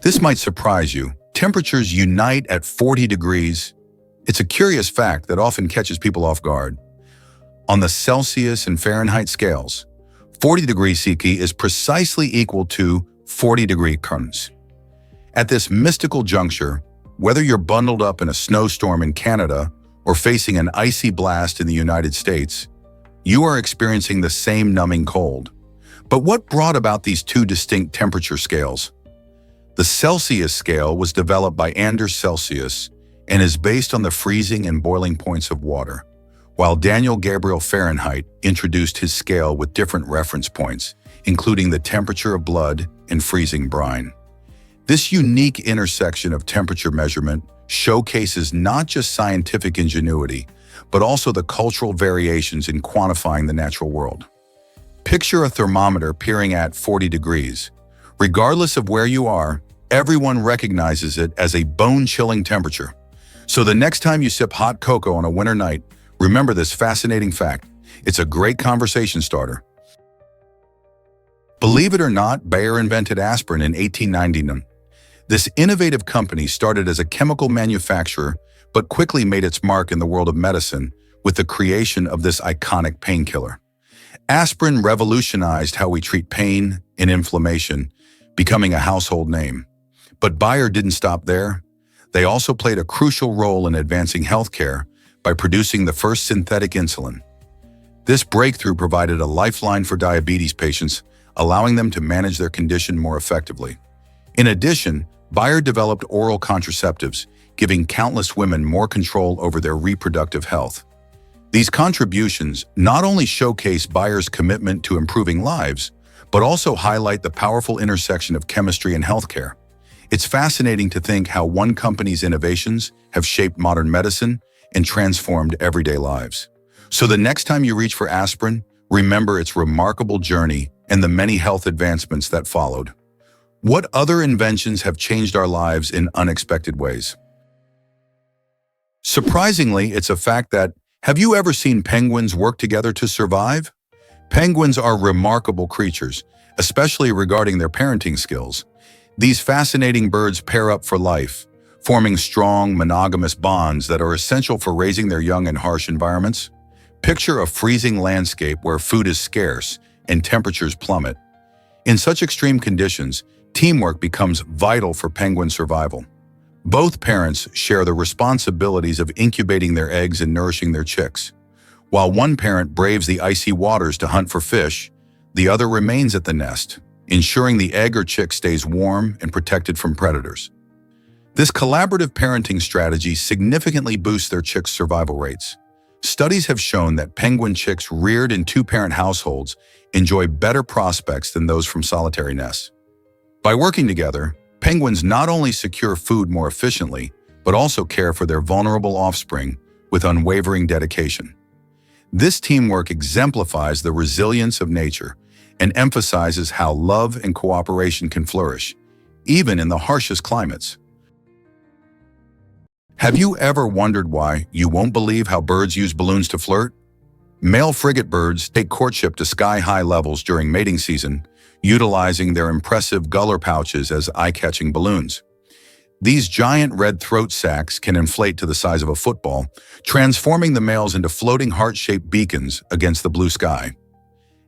This might surprise you. Temperatures unite at 40 degrees. It's a curious fact that often catches people off guard. On the Celsius and Fahrenheit scales, 40 degrees Celsius is precisely equal to 40 degree Celsius. At this mystical juncture, whether you're bundled up in a snowstorm in Canada or facing an icy blast in the United States, you are experiencing the same numbing cold. But what brought about these two distinct temperature scales? The Celsius scale was developed by Anders Celsius and is based on the freezing and boiling points of water, while Daniel Gabriel Fahrenheit introduced his scale with different reference points, including the temperature of blood and freezing brine. This unique intersection of temperature measurement showcases not just scientific ingenuity, but also the cultural variations in quantifying the natural world. Picture a thermometer peering at 40 degrees. Regardless of where you are, everyone recognizes it as a bone-chilling temperature. So the next time you sip hot cocoa on a winter night, remember this fascinating fact. It's a great conversation starter. Believe it or not, Bayer invented aspirin in 1899. This innovative company started as a chemical manufacturer, but quickly made its mark in the world of medicine with the creation of this iconic painkiller. Aspirin revolutionized how we treat pain and inflammation, becoming a household name. But Bayer didn't stop there. They also played a crucial role in advancing healthcare by producing the first synthetic insulin. This breakthrough provided a lifeline for diabetes patients, allowing them to manage their condition more effectively. In addition, Bayer developed oral contraceptives, giving countless women more control over their reproductive health. These contributions not only showcase Bayer's commitment to improving lives, but also highlight the powerful intersection of chemistry and healthcare. It's fascinating to think how one company's innovations have shaped modern medicine and transformed everyday lives. So the next time you reach for aspirin, remember its remarkable journey and the many health advancements that followed. What other inventions have changed our lives in unexpected ways? Surprisingly, it's a fact that, have you ever seen penguins work together to survive? Penguins are remarkable creatures, especially regarding their parenting skills. These fascinating birds pair up for life, forming strong, monogamous bonds that are essential for raising their young in harsh environments. Picture a freezing landscape where food is scarce and temperatures plummet. In such extreme conditions, teamwork becomes vital for penguin survival. Both parents share the responsibilities of incubating their eggs and nourishing their chicks. While one parent braves the icy waters to hunt for fish, the other remains at the nest, ensuring the egg or chick stays warm and protected from predators. This collaborative parenting strategy significantly boosts their chicks' survival rates. Studies have shown that penguin chicks reared in two-parent households enjoy better prospects than those from solitary nests. By working together, penguins not only secure food more efficiently, but also care for their vulnerable offspring with unwavering dedication. This teamwork exemplifies the resilience of nature and emphasizes how love and cooperation can flourish, even in the harshest climates. Have you ever wondered why? You won't believe how birds use balloons to flirt? Male frigate birds take courtship to sky-high levels during mating season, utilizing their impressive gular pouches as eye-catching balloons. These giant red throat sacs can inflate to the size of a football, transforming the males into floating heart-shaped beacons against the blue sky.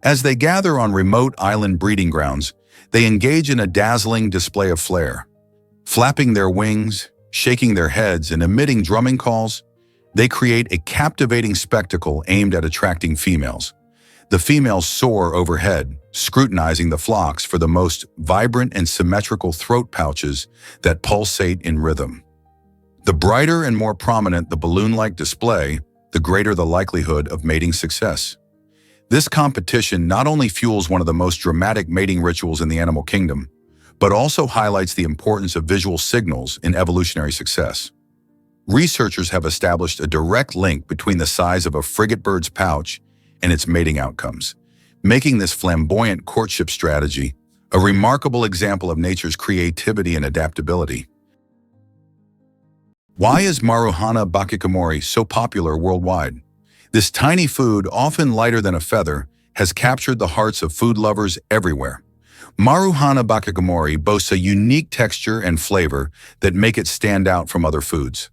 As they gather on remote island breeding grounds, they engage in a dazzling display of flair. Flapping their wings, shaking their heads, and emitting drumming calls, they create a captivating spectacle aimed at attracting females. The females soar overhead, scrutinizing the flocks for the most vibrant and symmetrical throat pouches that pulsate in rhythm. The brighter and more prominent the balloon-like display, the greater the likelihood of mating success. This competition not only fuels one of the most dramatic mating rituals in the animal kingdom, but also highlights the importance of visual signals in evolutionary success. Researchers have established a direct link between the size of a frigate bird's pouch and its mating outcomes, making this flamboyant courtship strategy a remarkable example of nature's creativity and adaptability. Why is Maruhana bakikomori so popular worldwide? This tiny food, often lighter than a feather, has captured the hearts of food lovers everywhere. Maruhana bakikomori boasts a unique texture and flavor that make it stand out from other foods.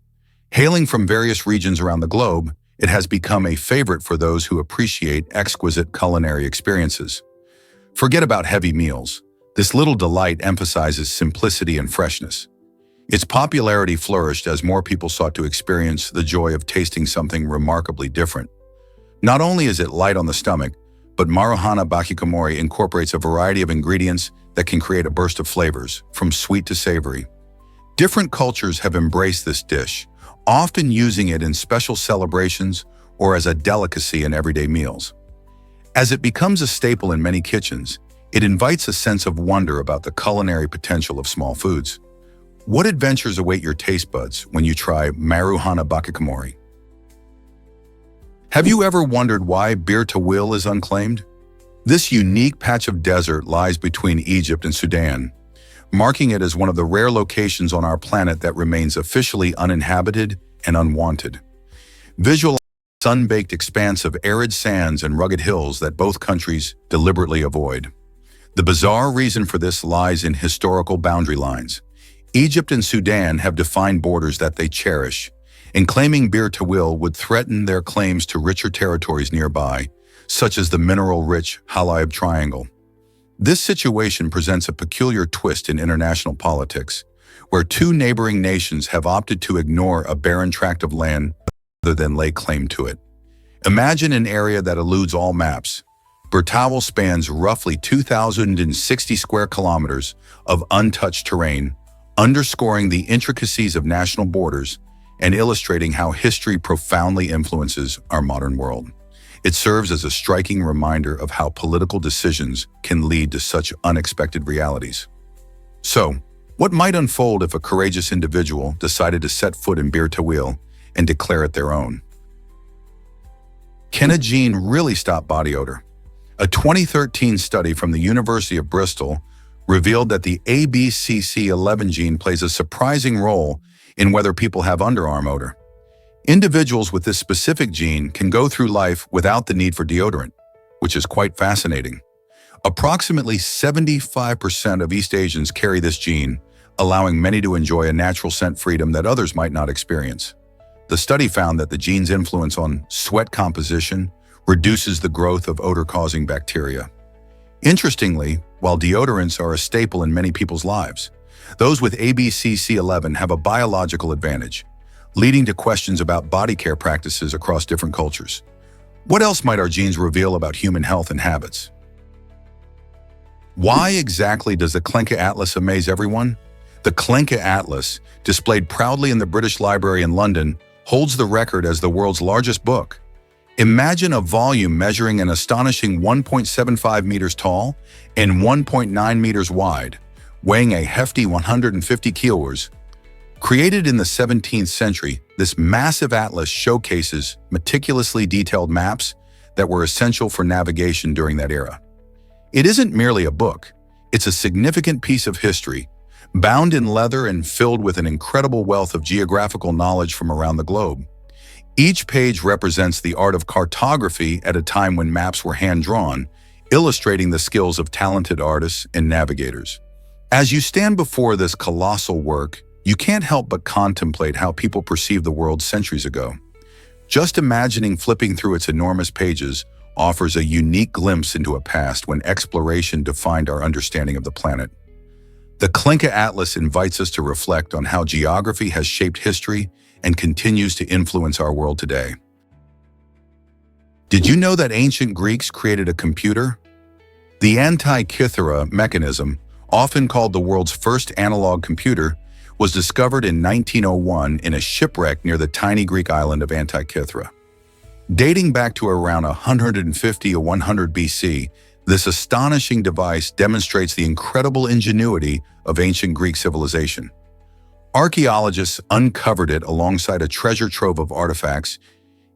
Hailing from various regions around the globe, it has become a favorite for those who appreciate exquisite culinary experiences. Forget about heavy meals. This little delight emphasizes simplicity and freshness. Its popularity flourished as more people sought to experience the joy of tasting something remarkably different. Not only is it light on the stomach, but Maruhana bakikomori incorporates a variety of ingredients that can create a burst of flavors, from sweet to savory. Different cultures have embraced this dish, often using it in special celebrations or as a delicacy in everyday meals. As it becomes a staple in many kitchens, it invites a sense of wonder about the culinary potential of small foods. What adventures await your taste buds when you try Maruhana bakikomori? Have you ever wondered why Bir Tawil is unclaimed? This unique patch of desert lies between Egypt and Sudan, marking it as one of the rare locations on our planet that remains officially uninhabited and unwanted. Visualize the sun-baked expanse of arid sands and rugged hills that both countries deliberately avoid. The bizarre reason for this lies in historical boundary lines. Egypt and Sudan have defined borders that they cherish, and claiming Bir Tawil would threaten their claims to richer territories nearby, such as the mineral-rich Halayb Triangle. This situation presents a peculiar twist in international politics, where two neighboring nations have opted to ignore a barren tract of land rather than lay claim to it. Imagine an area that eludes all maps. Bir Tawil spans roughly 2,060 square kilometers of untouched terrain, underscoring the intricacies of national borders and illustrating how history profoundly influences our modern world. It serves as a striking reminder of how political decisions can lead to such unexpected realities. So, what might unfold if a courageous individual decided to set foot in Bir Tawil and declare it their own? Can a gene really stop body odor? A 2013 study from the University of Bristol revealed that the ABCC11 gene plays a surprising role in whether people have underarm odor. Individuals with this specific gene can go through life without the need for deodorant, which is quite fascinating. Approximately 75% of East Asians carry this gene, allowing many to enjoy a natural scent freedom that others might not experience. The study found that the gene's influence on sweat composition reduces the growth of odor-causing bacteria. Interestingly, while deodorants are a staple in many people's lives, those with ABCC11 have a biological advantage, leading to questions about body care practices across different cultures. What else might our genes reveal about human health and habits? Why exactly does the Quirky Atlas amaze everyone? The Quirky Atlas, displayed proudly in the British Library in London, holds the record as the world's largest book. Imagine a volume measuring an astonishing 1.75 meters tall and 1.9 meters wide, weighing a hefty 150 kilos. Created in the 17th century, this massive atlas showcases meticulously detailed maps that were essential for navigation during that era. It isn't merely a book, it's a significant piece of history, bound in leather and filled with an incredible wealth of geographical knowledge from around the globe. Each page represents the art of cartography at a time when maps were hand-drawn, illustrating the skills of talented artists and navigators. As you stand before this colossal work, you can't help but contemplate how people perceived the world centuries ago. Just imagining flipping through its enormous pages offers a unique glimpse into a past when exploration defined our understanding of the planet. The Quirky Atlas invites us to reflect on how geography has shaped history and continues to influence our world today. Did you know that ancient Greeks created a computer? The Antikythera mechanism, often called the world's first analog computer, was discovered in 1901 in a shipwreck near the tiny Greek island of Antikythera. Dating back to around 150 or 100 BC, this astonishing device demonstrates the incredible ingenuity of ancient Greek civilization. Archaeologists uncovered it alongside a treasure trove of artifacts,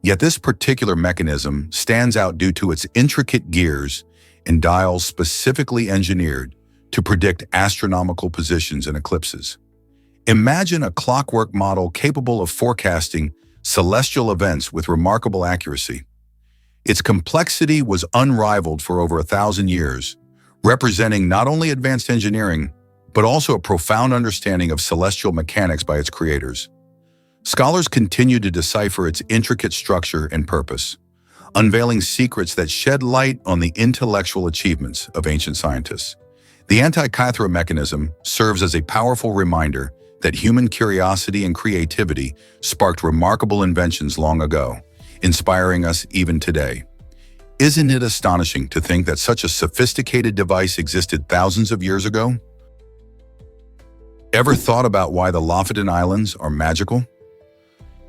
yet this particular mechanism stands out due to its intricate gears and dials specifically engineered to predict astronomical positions and eclipses. Imagine a clockwork model capable of forecasting celestial events with remarkable accuracy. Its complexity was unrivaled for over 1,000 years, representing not only advanced engineering, but also a profound understanding of celestial mechanics by its creators. Scholars continue to decipher its intricate structure and purpose, unveiling secrets that shed light on the intellectual achievements of ancient scientists. The Antikythera mechanism serves as a powerful reminder that human curiosity and creativity sparked remarkable inventions long ago, inspiring us even today. Isn't it astonishing to think that such a sophisticated device existed thousands of years ago? Ever thought about why the Lofoten Islands are magical?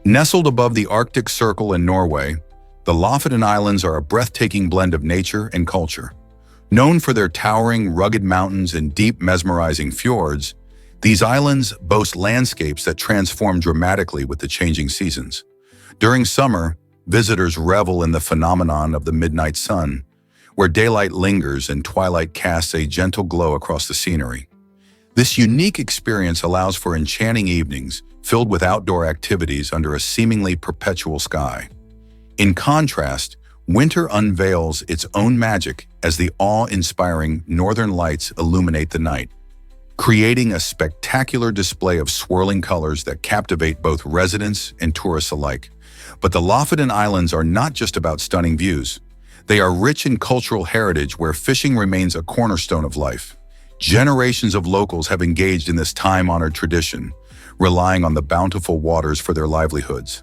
Nestled above the Arctic Circle in Norway, the Lofoten Islands are a breathtaking blend of nature and culture. Known for their towering, rugged mountains and deep, mesmerizing fjords, these islands boast landscapes that transform dramatically with the changing seasons. During summer, visitors revel in the phenomenon of the midnight sun, where daylight lingers and twilight casts a gentle glow across the scenery. This unique experience allows for enchanting evenings filled with outdoor activities under a seemingly perpetual sky. In contrast, winter unveils its own magic as the awe-inspiring northern lights illuminate the night, creating a spectacular display of swirling colors that captivate both residents and tourists alike. But the Lofoten Islands are not just about stunning views. They are rich in cultural heritage where fishing remains a cornerstone of life. Generations of locals have engaged in this time-honored tradition, relying on the bountiful waters for their livelihoods.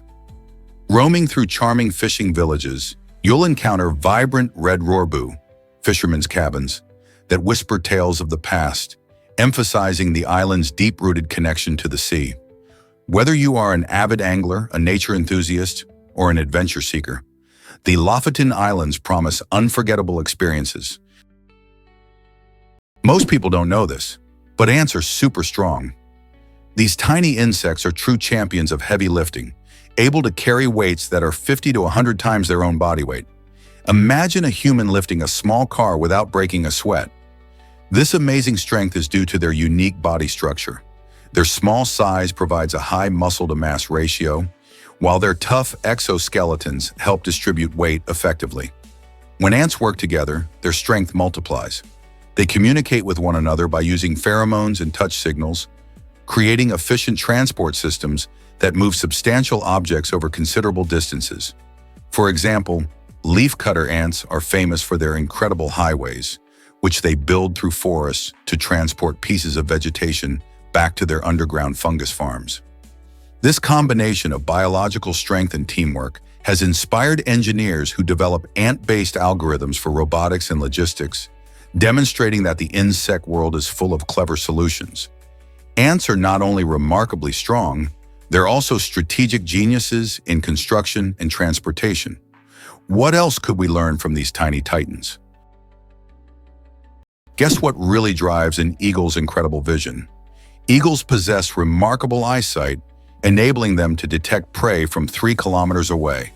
Roaming through charming fishing villages, you'll encounter vibrant red rorbu, fishermen's cabins, that whisper tales of the past, emphasizing the island's deep-rooted connection to the sea. Whether you are an avid angler, a nature enthusiast, or an adventure seeker, the Lofoten Islands promise unforgettable experiences. Most people don't know this, but ants are super strong. These tiny insects are true champions of heavy lifting, able to carry weights that are 50 to 100 times their own body weight. Imagine a human lifting a small car without breaking a sweat. This amazing strength is due to their unique body structure. Their small size provides a high muscle-to-mass ratio, while their tough exoskeletons help distribute weight effectively. When ants work together, their strength multiplies. They communicate with one another by using pheromones and touch signals, creating efficient transport systems that move substantial objects over considerable distances. For example, leafcutter ants are famous for their incredible highways, which they build through forests to transport pieces of vegetation back to their underground fungus farms. This combination of biological strength and teamwork has inspired engineers who develop ant-based algorithms for robotics and logistics, demonstrating that the insect world is full of clever solutions. Ants are not only remarkably strong, they're also strategic geniuses in construction and transportation. What else could we learn from these tiny titans? Guess what really drives an eagle's incredible vision? Eagles possess remarkable eyesight, enabling them to detect prey from 3 kilometers away.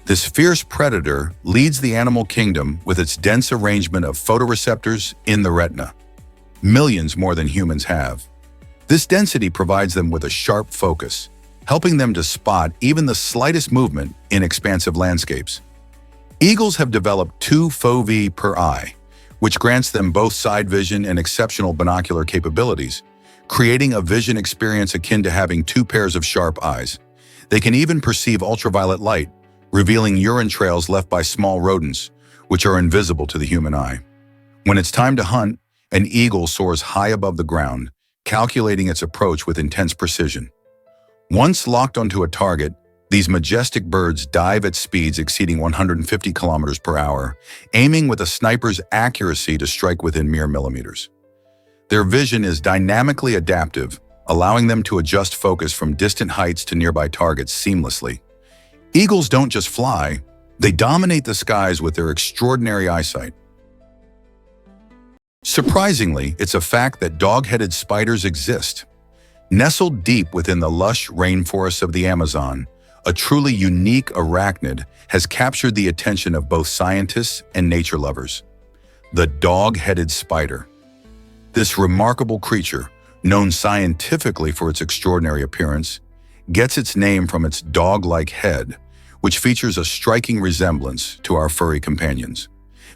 This fierce predator leads the animal kingdom with its dense arrangement of photoreceptors in the retina, millions more than humans have. This density provides them with a sharp focus, helping them to spot even the slightest movement in expansive landscapes. Eagles have developed 2 foci per eye, which grants them both side vision and exceptional binocular capabilities, creating a vision experience akin to having 2 pairs of sharp eyes. They can even perceive ultraviolet light, revealing urine trails left by small rodents, which are invisible to the human eye. When it's time to hunt, an eagle soars high above the ground, calculating its approach with intense precision. Once locked onto a target, these majestic birds dive at speeds exceeding 150 kilometers per hour, aiming with a sniper's accuracy to strike within mere millimeters. Their vision is dynamically adaptive, allowing them to adjust focus from distant heights to nearby targets seamlessly. Eagles don't just fly, they dominate the skies with their extraordinary eyesight. Surprisingly, it's a fact that dog-headed spiders exist. Nestled deep within the lush rainforests of the Amazon, a truly unique arachnid has captured the attention of both scientists and nature lovers. The dog-headed spider. This remarkable creature, known scientifically for its extraordinary appearance, gets its name from its dog-like head, which features a striking resemblance to our furry companions.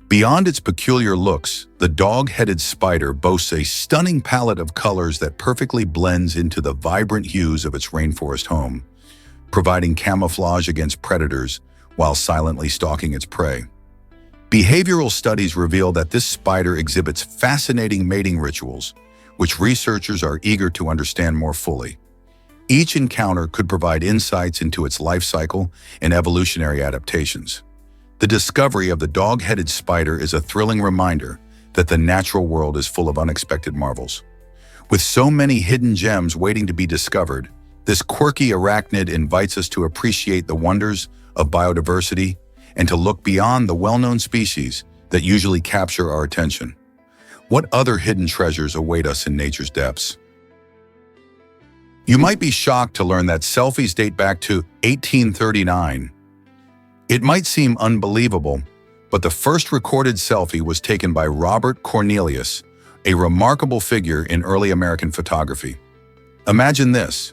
Beyond its peculiar looks, the dog-headed spider boasts a stunning palette of colors that perfectly blends into the vibrant hues of its rainforest home, providing camouflage against predators while silently stalking its prey. Behavioral studies reveal that this spider exhibits fascinating mating rituals, which researchers are eager to understand more fully. Each encounter could provide insights into its life cycle and evolutionary adaptations. The discovery of the dog-headed spider is a thrilling reminder that the natural world is full of unexpected marvels. With so many hidden gems waiting to be discovered, this quirky arachnid invites us to appreciate the wonders of biodiversity and to look beyond the well-known species that usually capture our attention. What other hidden treasures await us in nature's depths? You might be shocked to learn that selfies date back to 1839. It might seem unbelievable, but the first recorded selfie was taken by Robert Cornelius, a remarkable figure in early American photography. Imagine this.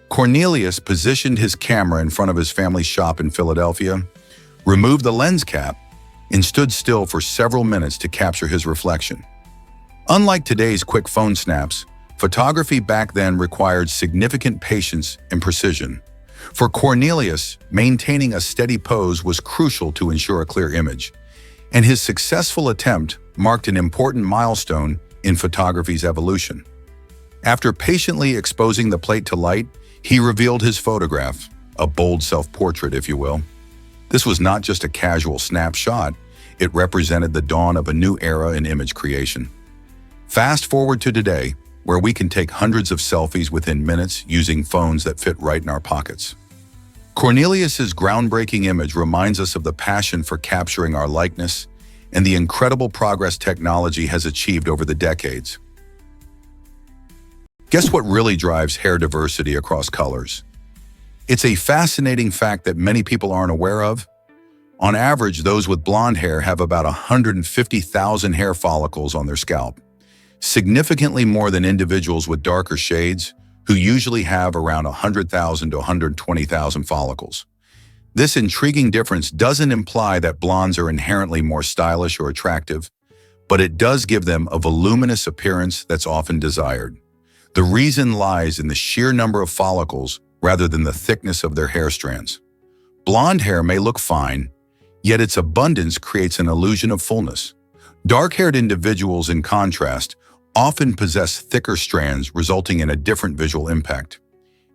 Cornelius positioned his camera in front of his family's shop in Philadelphia, removed the lens cap, and stood still for several minutes to capture his reflection. Unlike today's quick phone snaps, photography back then required significant patience and precision. For Cornelius, maintaining a steady pose was crucial to ensure a clear image, and his successful attempt marked an important milestone in photography's evolution. After patiently exposing the plate to light, he revealed his photograph, a bold self-portrait, if you will. This was not just a casual snapshot, it represented the dawn of a new era in image creation. Fast forward to today, where we can take hundreds of selfies within minutes using phones that fit right in our pockets. Cornelius's groundbreaking image reminds us of the passion for capturing our likeness and the incredible progress technology has achieved over the decades. Guess what really drives hair diversity across colors? It's a fascinating fact that many people aren't aware of. On average, those with blonde hair have about 150,000 hair follicles on their scalp, significantly more than individuals with darker shades, who usually have around 100,000 to 120,000 follicles. This intriguing difference doesn't imply that blondes are inherently more stylish or attractive, but it does give them a voluminous appearance that's often desired. The reason lies in the sheer number of follicles rather than the thickness of their hair strands. Blonde hair may look fine, yet its abundance creates an illusion of fullness. Dark-haired individuals, in contrast, often possess thicker strands, resulting in a different visual impact.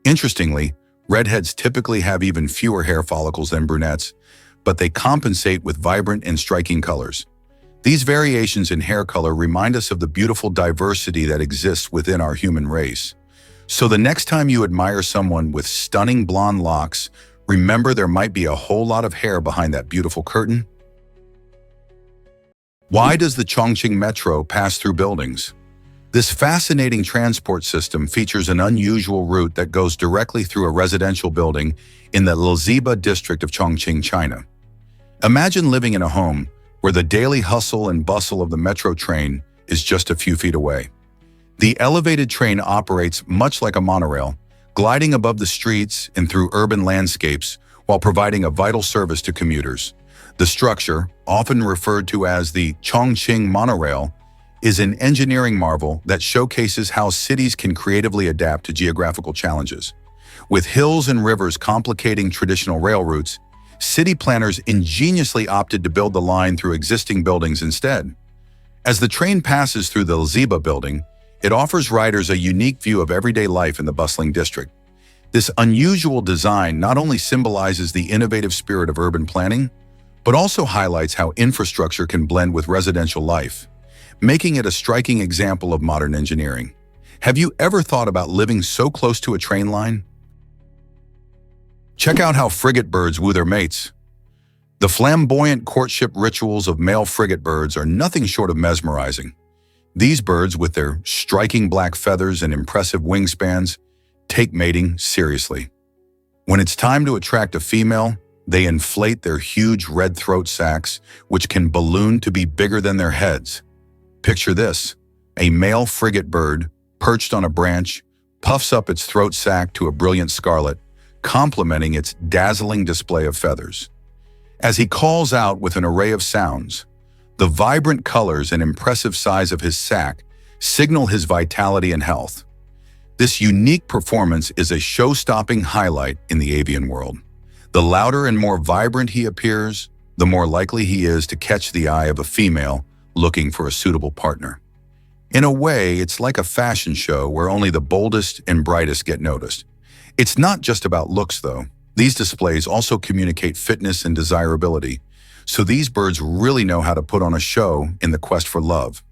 Interestingly, redheads typically have even fewer hair follicles than brunettes, but they compensate with vibrant and striking colors. These variations in hair color remind us of the beautiful diversity that exists within our human race. So the next time you admire someone with stunning blonde locks, remember there might be a whole lot of hair behind that beautiful curtain. Why does the Chongqing Metro pass through buildings? This fascinating transport system features an unusual route that goes directly through a residential building in the Liziba district of Chongqing, China. Imagine living in a home where the daily hustle and bustle of the metro train is just a few feet away. The elevated train operates much like a monorail, gliding above the streets and through urban landscapes while providing a vital service to commuters. The structure, often referred to as the Chongqing monorail, is an engineering marvel that showcases how cities can creatively adapt to geographical challenges. With hills and rivers complicating traditional rail routes, city planners ingeniously opted to build the line through existing buildings instead. As the train passes through the Liziba building, it offers riders a unique view of everyday life in the bustling district. This unusual design not only symbolizes the innovative spirit of urban planning, but also highlights how infrastructure can blend with residential life, making it a striking example of modern engineering. Have you ever thought about living so close to a train line? Check out how frigate birds woo their mates. The flamboyant courtship rituals of male frigate birds are nothing short of mesmerizing. These birds, with their striking black feathers and impressive wingspans, take mating seriously. When it's time to attract a female, they inflate their huge red throat sacs, which can balloon to be bigger than their heads. Picture this: a male frigate bird, perched on a branch, puffs up its throat sac to a brilliant scarlet, complementing its dazzling display of feathers. As he calls out with an array of sounds, The vibrant colors and impressive size of his sac signal his vitality and health. This unique performance is a show-stopping highlight in the avian world. The louder and more vibrant he appears, the more likely he is to catch the eye of a female looking for a suitable partner. In a way, it's like a fashion show where only the boldest and brightest get noticed. It's not just about looks, though. These displays also communicate fitness and desirability, so these birds really know how to put on a show in the quest for love.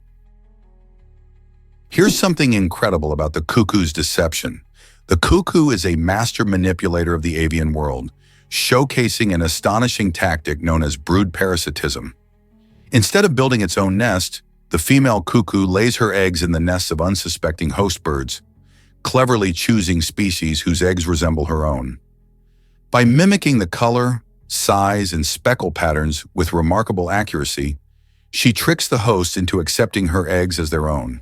Here's something incredible about the cuckoo's deception. The cuckoo is a master manipulator of the avian world, showcasing an astonishing tactic known as brood parasitism. Instead of building its own nest, the female cuckoo lays her eggs in the nests of unsuspecting host birds, cleverly choosing species whose eggs resemble her own. By mimicking the color, size, and speckle patterns with remarkable accuracy, she tricks the host into accepting her eggs as their own.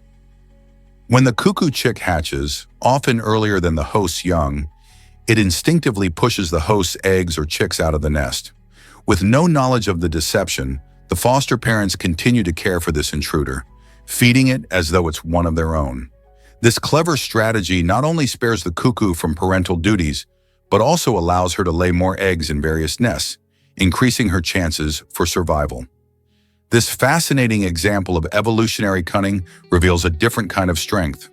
When the cuckoo chick hatches, often earlier than the host's young, it instinctively pushes the host's eggs or chicks out of the nest. With no knowledge of the deception, the foster parents continue to care for this intruder, feeding it as though it's one of their own. This clever strategy not only spares the cuckoo from parental duties, but also allows her to lay more eggs in various nests, increasing her chances for survival. This fascinating example of evolutionary cunning reveals a different kind of strength,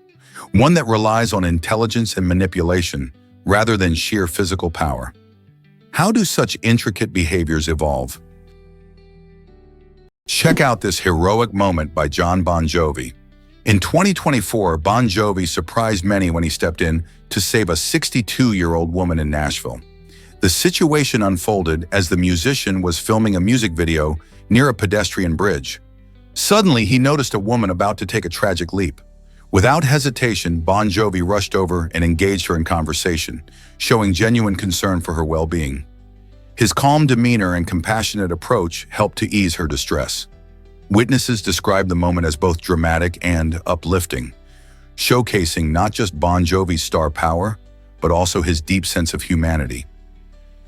one that relies on intelligence and manipulation rather than sheer physical power. How do such intricate behaviors evolve? Check out this heroic moment by Jon Bon Jovi. In 2024, Bon Jovi surprised many when he stepped in to save a 62-year-old woman in Nashville. The situation unfolded as the musician was filming a music video near a pedestrian bridge. Suddenly, he noticed a woman about to take a tragic leap. Without hesitation, Bon Jovi rushed over and engaged her in conversation, showing genuine concern for her well-being. His calm demeanor and compassionate approach helped to ease her distress. Witnesses described the moment as both dramatic and uplifting, showcasing not just Bon Jovi's star power, but also his deep sense of humanity.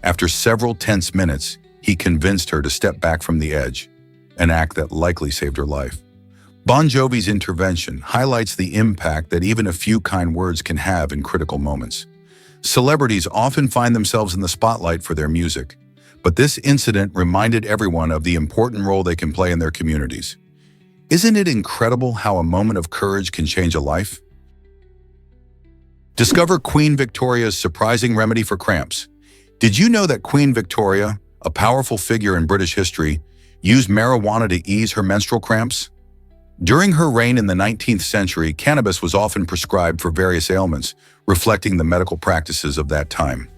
After several tense minutes, he convinced her to step back from the edge, an act that likely saved her life. Bon Jovi's intervention highlights the impact that even a few kind words can have in critical moments. Celebrities often find themselves in the spotlight for their music, but this incident reminded everyone of the important role they can play in their communities. Isn't it incredible how a moment of courage can change a life? Discover Queen Victoria's surprising remedy for cramps. Did you know that Queen Victoria, a powerful figure in British history, used marijuana to ease her menstrual cramps? During her reign in the 19th century, cannabis was often prescribed for various ailments, reflecting the medical practices of that time.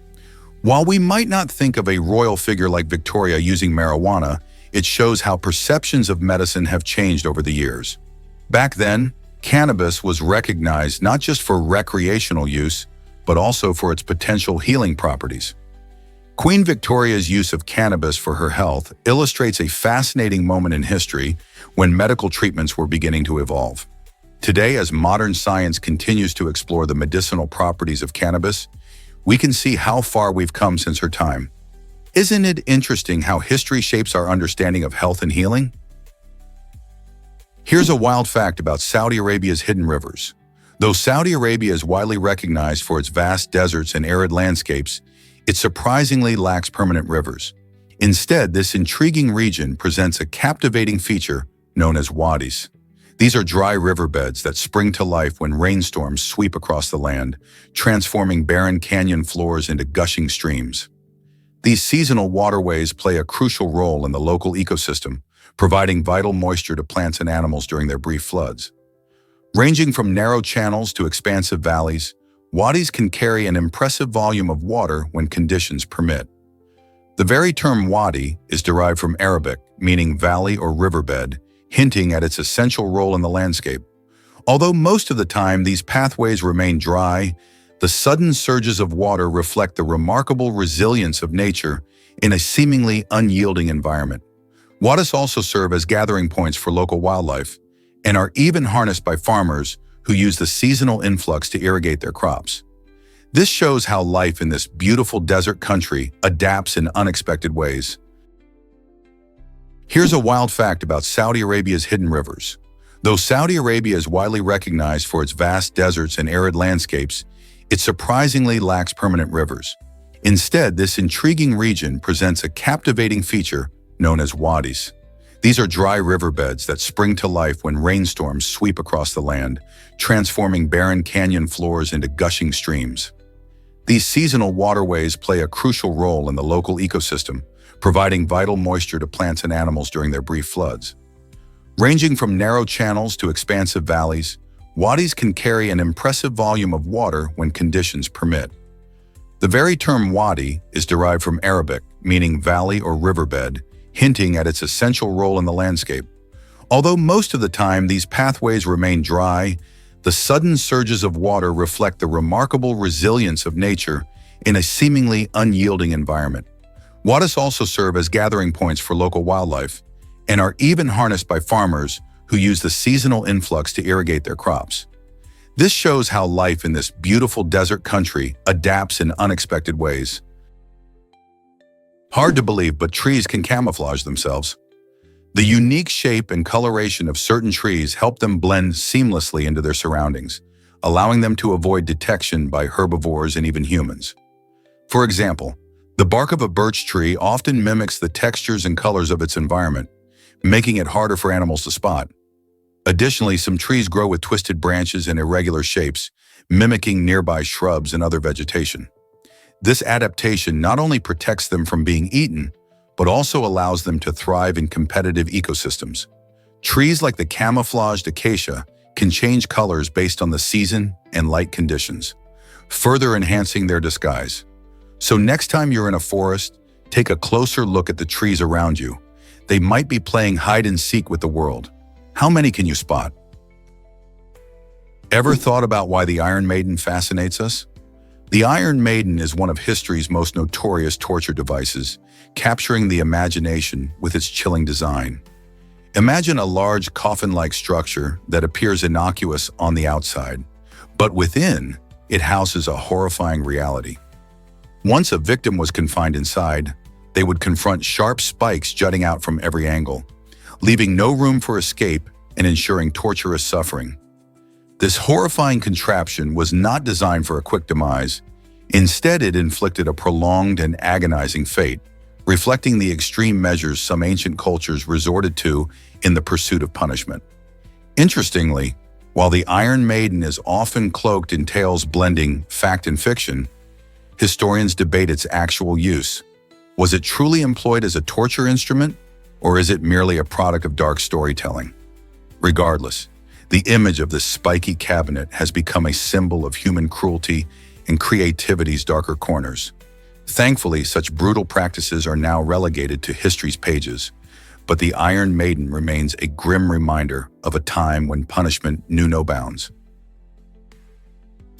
While we might not think of a royal figure like Victoria using marijuana, it shows how perceptions of medicine have changed over the years. Back then, cannabis was recognized not just for recreational use, but also for its potential healing properties. Queen Victoria's use of cannabis for her health illustrates a fascinating moment in history when medical treatments were beginning to evolve. Today, as modern science continues to explore the medicinal properties of cannabis, we can see how far we've come since her time. Isn't it interesting how history shapes our understanding of health and healing? Here's a wild fact about Saudi Arabia's hidden rivers. Though Saudi Arabia is widely recognized for its vast deserts and arid landscapes, it surprisingly lacks permanent rivers. Instead, this intriguing region presents a captivating feature known as wadis. These are dry riverbeds that spring to life when rainstorms sweep across the land, transforming barren canyon floors into gushing streams. These seasonal waterways play a crucial role in the local ecosystem, providing vital moisture to plants and animals during their brief floods. Ranging from narrow channels to expansive valleys, wadis can carry an impressive volume of water when conditions permit. The very term wadi is derived from Arabic, meaning valley or riverbed, hinting at its essential role in the landscape. Although most of the time these pathways remain dry, the sudden surges of water reflect the remarkable resilience of nature in a seemingly unyielding environment. Wadis also serve as gathering points for local wildlife and are even harnessed by farmers who use the seasonal influx to irrigate their crops. This shows how life in this beautiful desert country adapts in unexpected ways. Here's a wild fact about Saudi Arabia's hidden rivers. Though Saudi Arabia is widely recognized for its vast deserts and arid landscapes, it surprisingly lacks permanent rivers. Instead, this intriguing region presents a captivating feature known as wadis. These are dry riverbeds that spring to life when rainstorms sweep across the land, transforming barren canyon floors into gushing streams. These seasonal waterways play a crucial role in the local ecosystem, providing vital moisture to plants and animals during their brief floods. Ranging from narrow channels to expansive valleys, wadis can carry an impressive volume of water when conditions permit. The very term wadi is derived from Arabic, meaning valley or riverbed, hinting at its essential role in the landscape. Although most of the time these pathways remain dry, the sudden surges of water reflect the remarkable resilience of nature in a seemingly unyielding environment. Wadis also serve as gathering points for local wildlife and are even harnessed by farmers who use the seasonal influx to irrigate their crops. This shows how life in this beautiful desert country adapts in unexpected ways. Hard to believe, but trees can camouflage themselves. The unique shape and coloration of certain trees help them blend seamlessly into their surroundings, allowing them to avoid detection by herbivores and even humans. For example, the bark of a birch tree often mimics the textures and colors of its environment, making it harder for animals to spot. Additionally, some trees grow with twisted branches and irregular shapes, mimicking nearby shrubs and other vegetation. This adaptation not only protects them from being eaten, but also allows them to thrive in competitive ecosystems. Trees like the camouflaged acacia can change colors based on the season and light conditions, further enhancing their disguise. So next time you're in a forest, take a closer look at the trees around you. They might be playing hide and seek with the world. How many can you spot? Ever thought about why the Iron Maiden fascinates us? The Iron Maiden is one of history's most notorious torture devices, capturing the imagination with its chilling design. Imagine a large coffin-like structure that appears innocuous on the outside, but within, it houses a horrifying reality. Once a victim was confined inside, they would confront sharp spikes jutting out from every angle, leaving no room for escape and ensuring torturous suffering. This horrifying contraption was not designed for a quick demise. Instead, it inflicted a prolonged and agonizing fate, reflecting the extreme measures some ancient cultures resorted to in the pursuit of punishment. Interestingly, while the Iron Maiden is often cloaked in tales blending fact and fiction, historians debate its actual use. Was it truly employed as a torture instrument, or is it merely a product of dark storytelling? Regardless, the image of this spiky cabinet has become a symbol of human cruelty and creativity's darker corners. Thankfully, such brutal practices are now relegated to history's pages, but the Iron Maiden remains a grim reminder of a time when punishment knew no bounds.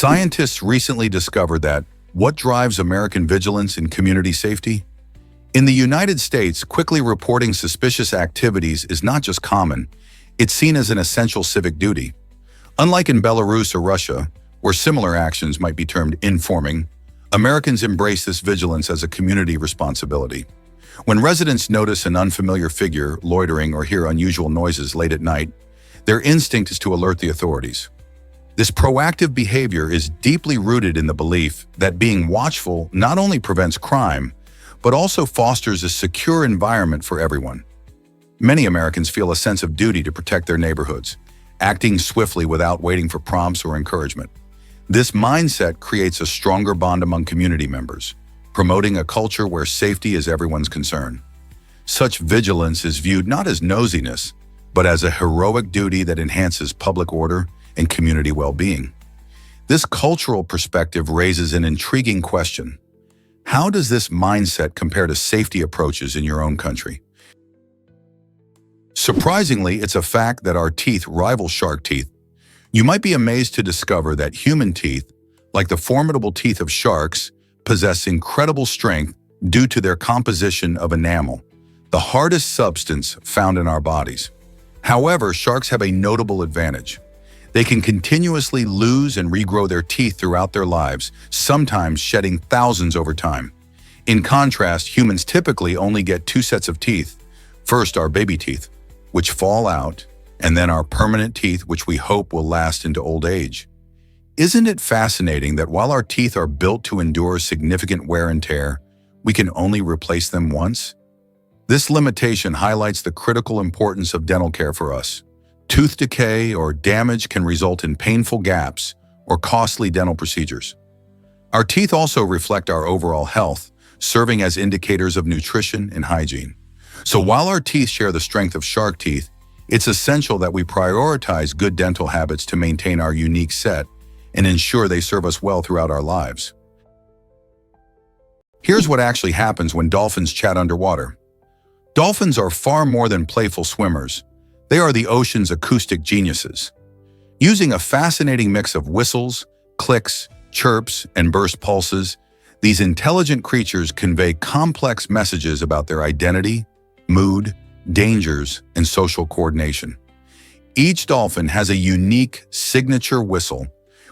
Scientists recently discovered that what drives American vigilance and community safety? In the United States, quickly reporting suspicious activities is not just common, it's seen as an essential civic duty. Unlike in Belarus or Russia, where similar actions might be termed informing, Americans embrace this vigilance as a community responsibility. When residents notice an unfamiliar figure loitering or hear unusual noises late at night, their instinct is to alert the authorities. This proactive behavior is deeply rooted in the belief that being watchful not only prevents crime, but also fosters a secure environment for everyone. Many Americans feel a sense of duty to protect their neighborhoods, acting swiftly without waiting for prompts or encouragement. This mindset creates a stronger bond among community members, promoting a culture where safety is everyone's concern. Such vigilance is viewed not as nosiness, but as a heroic duty that enhances public order and community well-being. This cultural perspective raises an intriguing question. How does this mindset compare to safety approaches in your own country? Surprisingly, it's a fact that our teeth rival shark teeth. You might be amazed to discover that human teeth, like the formidable teeth of sharks, possess incredible strength due to their composition of enamel, the hardest substance found in our bodies. However, sharks have a notable advantage. They can continuously lose and regrow their teeth throughout their lives, sometimes shedding thousands over time. In contrast, humans typically only get 2 sets of teeth, First, our baby teeth, which fall out, and then our permanent teeth, which we hope will last into old age. Isn't it fascinating that while our teeth are built to endure significant wear and tear, we can only replace them once? This limitation highlights the critical importance of dental care for us. Tooth decay or damage can result in painful gaps or costly dental procedures. Our teeth also reflect our overall health, serving as indicators of nutrition and hygiene. So while our teeth share the strength of shark teeth, it's essential that we prioritize good dental habits to maintain our unique set and ensure they serve us well throughout our lives. Here's what actually happens when dolphins chat underwater. Dolphins are far more than playful swimmers. They are the ocean's acoustic geniuses. Using a fascinating mix of whistles, clicks, chirps, and burst pulses, these intelligent creatures convey complex messages about their identity, mood, dangers, and social coordination. Each dolphin has a unique signature whistle,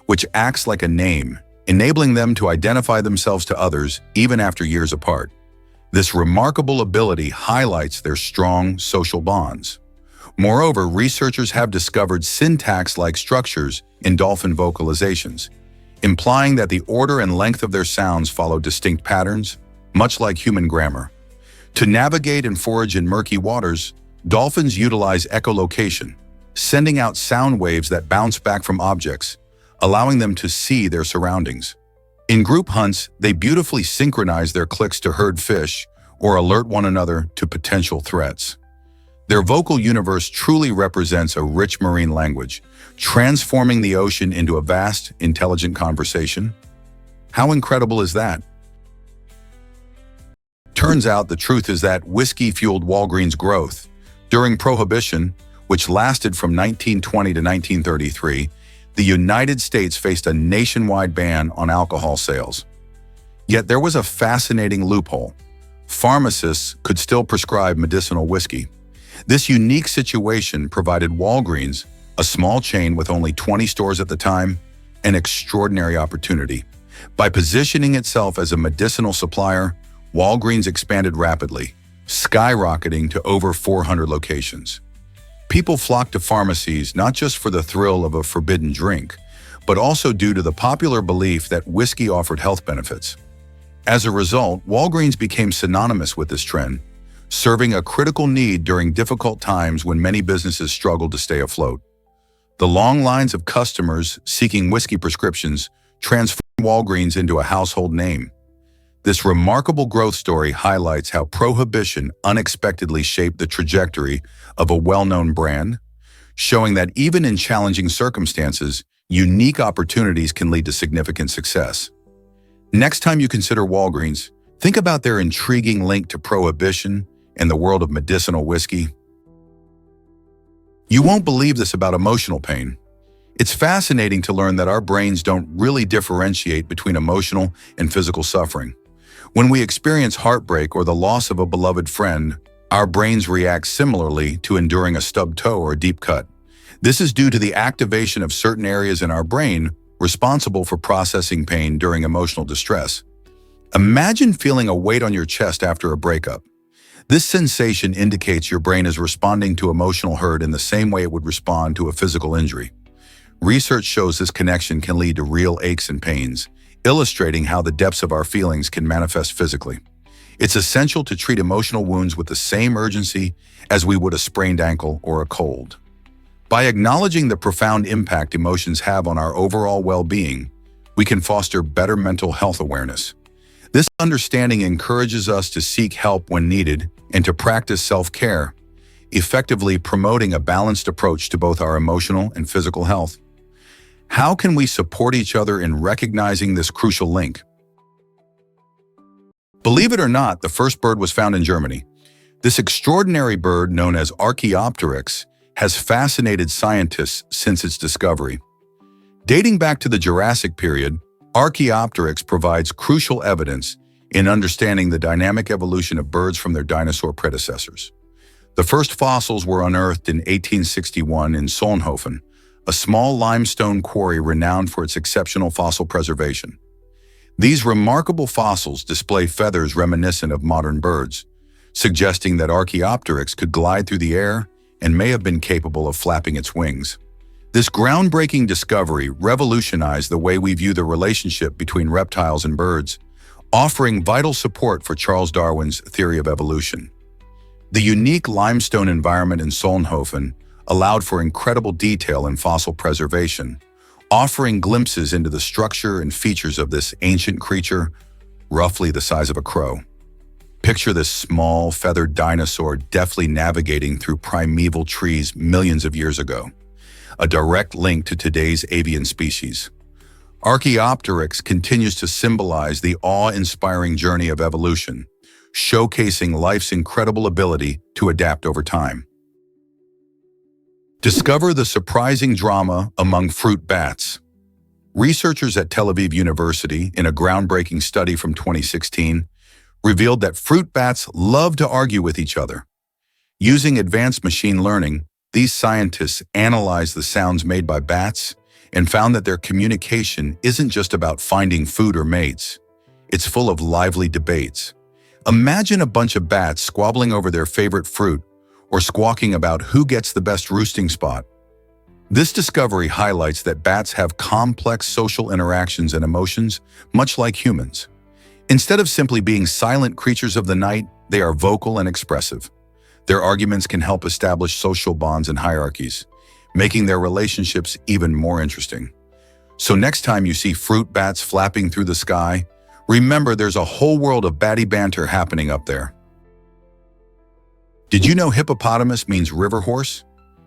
which acts like a name, enabling them to identify themselves to others even after years apart. This remarkable ability highlights their strong social bonds. Moreover, researchers have discovered syntax-like structures in dolphin vocalizations, implying that the order and length of their sounds follow distinct patterns, much like human grammar. To navigate and forage in murky waters, dolphins utilize echolocation, sending out sound waves that bounce back from objects, allowing them to see their surroundings. In group hunts, they beautifully synchronize their clicks to herd fish or alert one another to potential threats. Their vocal universe truly represents a rich marine language, transforming the ocean into a vast, intelligent conversation. How incredible is that? Turns out the truth is that whiskey fueled Walgreens' growth. During Prohibition, which lasted from 1920 to 1933, the United States faced a nationwide ban on alcohol sales. Yet there was a fascinating loophole. Pharmacists could still prescribe medicinal whiskey. This unique situation provided Walgreens, a small chain with only 20 stores at the time, an extraordinary opportunity. By positioning itself as a medicinal supplier, Walgreens expanded rapidly, skyrocketing to over 400 locations. People flocked to pharmacies not just for the thrill of a forbidden drink, but also due to the popular belief that whiskey offered health benefits. As a result, Walgreens became synonymous with this trend, serving a critical need during difficult times when many businesses struggled to stay afloat. The long lines of customers seeking whiskey prescriptions transformed Walgreens into a household name. This remarkable growth story highlights how Prohibition unexpectedly shaped the trajectory of a well-known brand, showing that even in challenging circumstances, unique opportunities can lead to significant success. Next time you consider Walgreens, think about their intriguing link to Prohibition and the world of medicinal whiskey. You won't believe this about emotional pain. It's fascinating to learn that our brains don't really differentiate between emotional and physical suffering. When we experience heartbreak or the loss of a beloved friend, our brains react similarly to enduring a stubbed toe or a deep cut. This is due to the activation of certain areas in our brain responsible for processing pain during emotional distress. Imagine feeling a weight on your chest after a breakup. This sensation indicates your brain is responding to emotional hurt in the same way it would respond to a physical injury. Research shows this connection can lead to real aches and pains, illustrating how the depths of our feelings can manifest physically. It's essential to treat emotional wounds with the same urgency as we would a sprained ankle or a cold. By acknowledging the profound impact emotions have on our overall well-being, we can foster better mental health awareness. This understanding encourages us to seek help when needed and to practice self-care, effectively promoting a balanced approach to both our emotional and physical health. How can we support each other in recognizing this crucial link? Believe it or not, the first bird was found in Germany. This extraordinary bird, known as Archaeopteryx, has fascinated scientists since its discovery. Dating back to the Jurassic period, Archaeopteryx provides crucial evidence in understanding the dynamic evolution of birds from their dinosaur predecessors. The first fossils were unearthed in 1861 in Solnhofen, a small limestone quarry renowned for its exceptional fossil preservation. These remarkable fossils display feathers reminiscent of modern birds, suggesting that Archaeopteryx could glide through the air and may have been capable of flapping its wings. This groundbreaking discovery revolutionized the way we view the relationship between reptiles and birds, offering vital support for Charles Darwin's theory of evolution. The unique limestone environment in Solnhofen allowed for incredible detail in fossil preservation, offering glimpses into the structure and features of this ancient creature, roughly the size of a crow. Picture this small, feathered dinosaur deftly navigating through primeval trees millions of years ago, a direct link to today's avian species. Archaeopteryx continues to symbolize the awe-inspiring journey of evolution, showcasing life's incredible ability to adapt over time. Discover the surprising drama among fruit bats. Researchers at Tel Aviv University, in a groundbreaking study from 2016, revealed that fruit bats love to argue with each other. Using advanced machine learning, these scientists analyzed the sounds made by bats and found that their communication isn't just about finding food or mates. It's full of lively debates. Imagine a bunch of bats squabbling over their favorite fruit or squawking about who gets the best roosting spot. This discovery highlights that bats have complex social interactions and emotions, much like humans. Instead of simply being silent creatures of the night, they are vocal and expressive. Their arguments can help establish social bonds and hierarchies, making their relationships even more interesting. So next time you see fruit bats flapping through the sky, remember there's a whole world of batty banter happening up there. Did you know hippopotamus means river horse?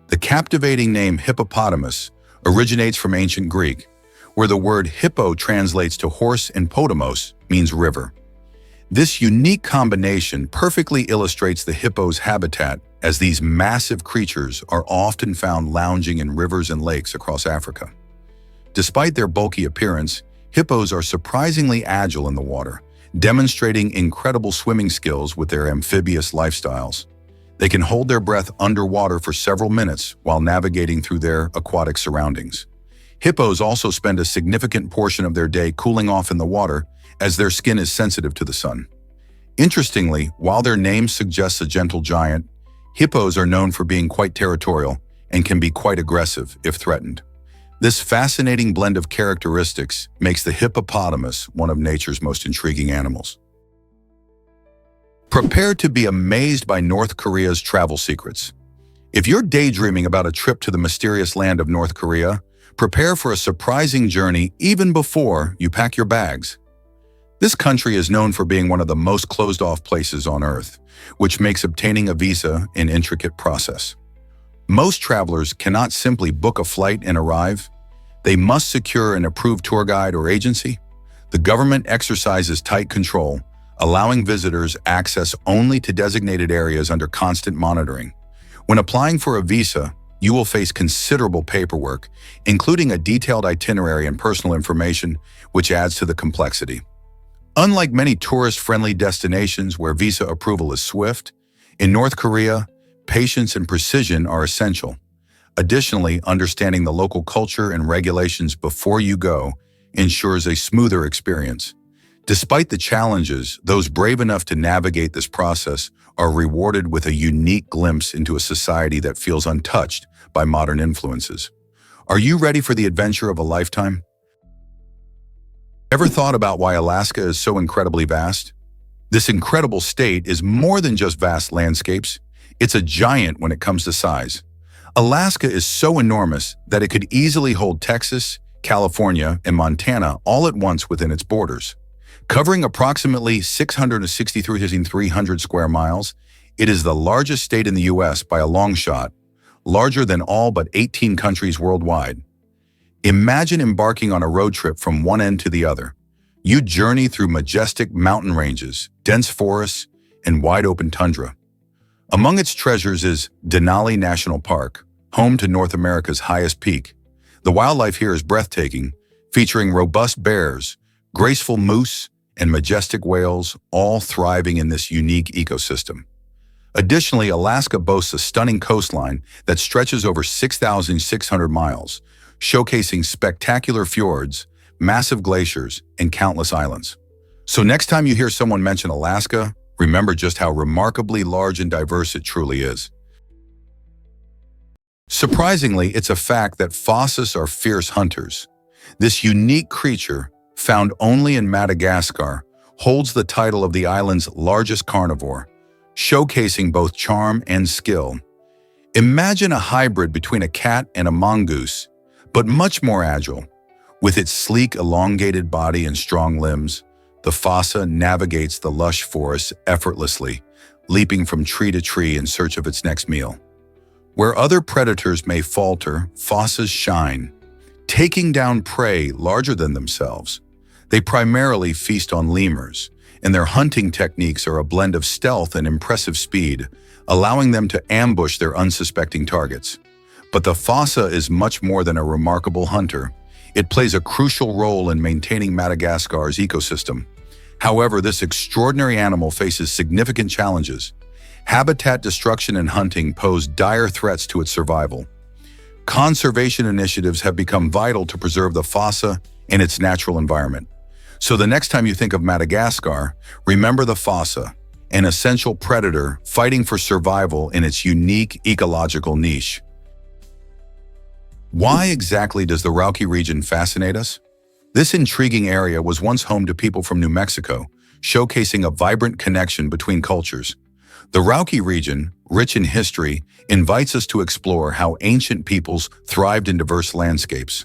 The captivating name hippopotamus originates from ancient Greek, where the word hippo translates to horse and potamos means river. This unique combination perfectly illustrates the hippo's habitat, as these massive creatures are often found lounging in rivers and lakes across Africa. Despite their bulky appearance, hippos are surprisingly agile in the water, demonstrating incredible swimming skills with their amphibious lifestyles. They can hold their breath underwater for several minutes while navigating through their aquatic surroundings. Hippos also spend a significant portion of their day cooling off in the water, as their skin is sensitive to the sun. Interestingly, while their name suggests a gentle giant, hippos are known for being quite territorial and can be quite aggressive if threatened. This fascinating blend of characteristics makes the hippopotamus one of nature's most intriguing animals. Prepare to be amazed by North Korea's travel secrets. If you're daydreaming about a trip to the mysterious land of North Korea, prepare for a surprising journey even before you pack your bags. This country is known for being one of the most closed-off places on Earth, which makes obtaining a visa an intricate process. Most travelers cannot simply book a flight and arrive. They must secure an approved tour guide or agency. The government exercises tight control, allowing visitors access only to designated areas under constant monitoring. When applying for a visa, you will face considerable paperwork, including a detailed itinerary and personal information, which adds to the complexity. Unlike many tourist-friendly destinations where visa approval is swift, in North Korea, patience and precision are essential. Additionally, understanding the local culture and regulations before you go ensures a smoother experience. Despite the challenges, those brave enough to navigate this process are rewarded with a unique glimpse into a society that feels untouched by modern influences. Are you ready for the adventure of a lifetime? Ever thought about why Alaska is so incredibly vast? This incredible state is more than just vast landscapes. It's a giant when it comes to size. Alaska is so enormous that it could easily hold Texas, California, and Montana all at once within its borders. Covering approximately 663,300 square miles, it is the largest state in the U.S. by a long shot, larger than all but 18 countries worldwide. Imagine embarking on a road trip from one end to the other. You journey through majestic mountain ranges, dense forests, and wide-open tundra. Among its treasures is Denali National Park, home to North America's highest peak. The wildlife here is breathtaking, featuring robust bears, graceful moose, and majestic whales, all thriving in this unique ecosystem. Additionally, Alaska boasts a stunning coastline that stretches over 6,600 miles, showcasing spectacular fjords, massive glaciers, and countless islands. So next time you hear someone mention Alaska, remember just how remarkably large and diverse it truly is. Surprisingly, it's a fact that fosses are fierce hunters. This unique creature, found only in Madagascar, holds the title of the island's largest carnivore, showcasing both charm and skill. Imagine a hybrid between a cat and a mongoose, but much more agile. With its sleek, elongated body and strong limbs, the fossa navigates the lush forest effortlessly, leaping from tree to tree in search of its next meal. Where other predators may falter, fossas shine, taking down prey larger than themselves. They primarily feast on lemurs, and their hunting techniques are a blend of stealth and impressive speed, allowing them to ambush their unsuspecting targets. But the fossa is much more than a remarkable hunter. It plays a crucial role in maintaining Madagascar's ecosystem. However, this extraordinary animal faces significant challenges. Habitat destruction and hunting pose dire threats to its survival. Conservation initiatives have become vital to preserve the fossa and its natural environment. So the next time you think of Madagascar, remember the fossa, an essential predator fighting for survival in its unique ecological niche. Why exactly does the Rauki region fascinate us? This intriguing area was once home to people from New Mexico, showcasing a vibrant connection between cultures. The Rauki region, rich in history, invites us to explore how ancient peoples thrived in diverse landscapes.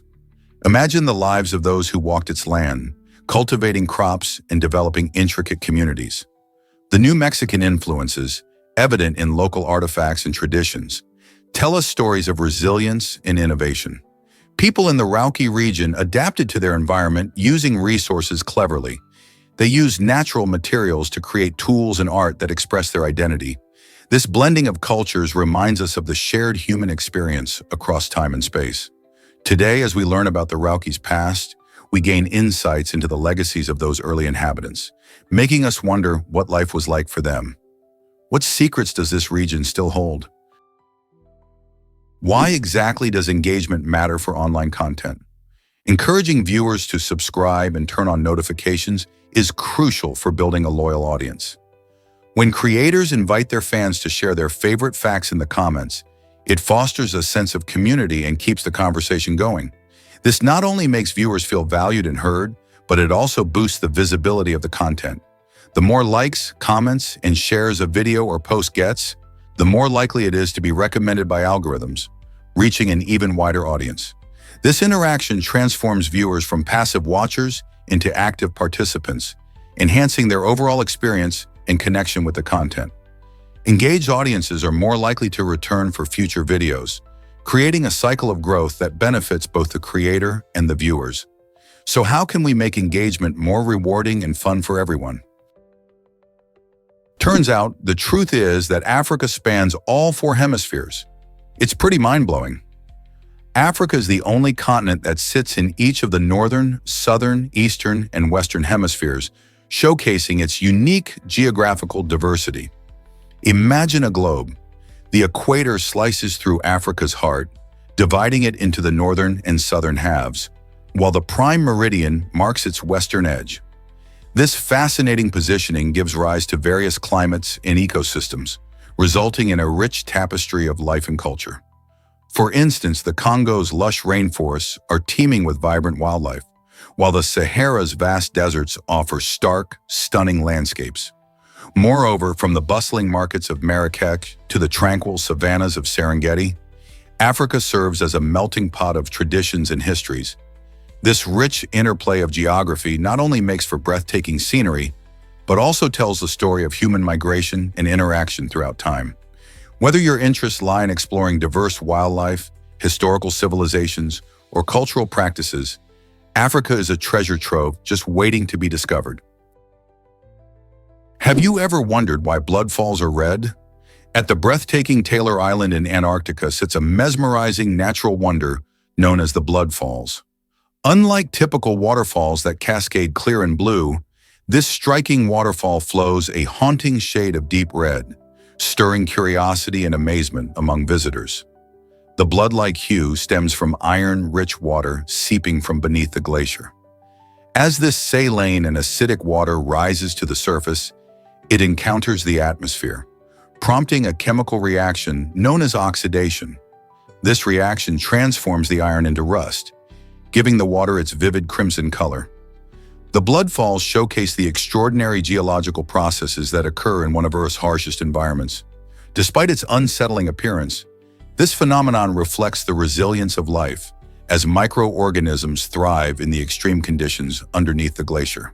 Imagine the lives of those who walked its land, cultivating crops and developing intricate communities. The New Mexican influences, evident in local artifacts and traditions, tell us stories of resilience and innovation. People in the Rauki region adapted to their environment using resources cleverly. They used natural materials to create tools and art that express their identity. This blending of cultures reminds us of the shared human experience across time and space. Today, as we learn about the Rauki's past, we gain insights into the legacies of those early inhabitants, making us wonder what life was like for them. What secrets does this region still hold? Why exactly does engagement matter for online content? Encouraging viewers to subscribe and turn on notifications is crucial for building a loyal audience. When creators invite their fans to share their favorite facts in the comments, it fosters a sense of community and keeps the conversation going. This not only makes viewers feel valued and heard, but it also boosts the visibility of the content. The more likes, comments, and shares a video or post gets, the more likely it is to be recommended by algorithms, reaching an even wider audience. This interaction transforms viewers from passive watchers into active participants, enhancing their overall experience and connection with the content. Engaged audiences are more likely to return for future videos, creating a cycle of growth that benefits both the creator and the viewers. So how can we make engagement more rewarding and fun for everyone? Turns out, the truth is that Africa spans all 4 hemispheres. It's pretty mind-blowing. Africa is the only continent that sits in each of the northern, southern, eastern, and western hemispheres, showcasing its unique geographical diversity. Imagine a globe. The equator slices through Africa's heart, dividing it into the northern and southern halves, while the prime meridian marks its western edge. This fascinating positioning gives rise to various climates and ecosystems, resulting in a rich tapestry of life and culture. For instance, the Congo's lush rainforests are teeming with vibrant wildlife, while the Sahara's vast deserts offer stark, stunning landscapes. Moreover, from the bustling markets of Marrakech to the tranquil savannas of Serengeti, Africa serves as a melting pot of traditions and histories. This rich interplay of geography not only makes for breathtaking scenery, but also tells the story of human migration and interaction throughout time. Whether your interests lie in exploring diverse wildlife, historical civilizations, or cultural practices, Africa is a treasure trove just waiting to be discovered. Have you ever wondered why bloodfalls are red? At the breathtaking Taylor Island in Antarctica sits a mesmerizing natural wonder known as the blood falls. Unlike typical waterfalls that cascade clear and blue, this striking waterfall flows a haunting shade of deep red, stirring curiosity and amazement among visitors. The blood-like hue stems from iron-rich water seeping from beneath the glacier. As this saline and acidic water rises to the surface, It encounters the atmosphere, prompting a chemical reaction known as oxidation. This reaction transforms the iron into rust, giving the water its vivid crimson color. The blood falls showcase the extraordinary geological processes that occur in one of Earth's harshest environments. Despite its unsettling appearance, this phenomenon reflects the resilience of life, as microorganisms thrive in the extreme conditions underneath the glacier.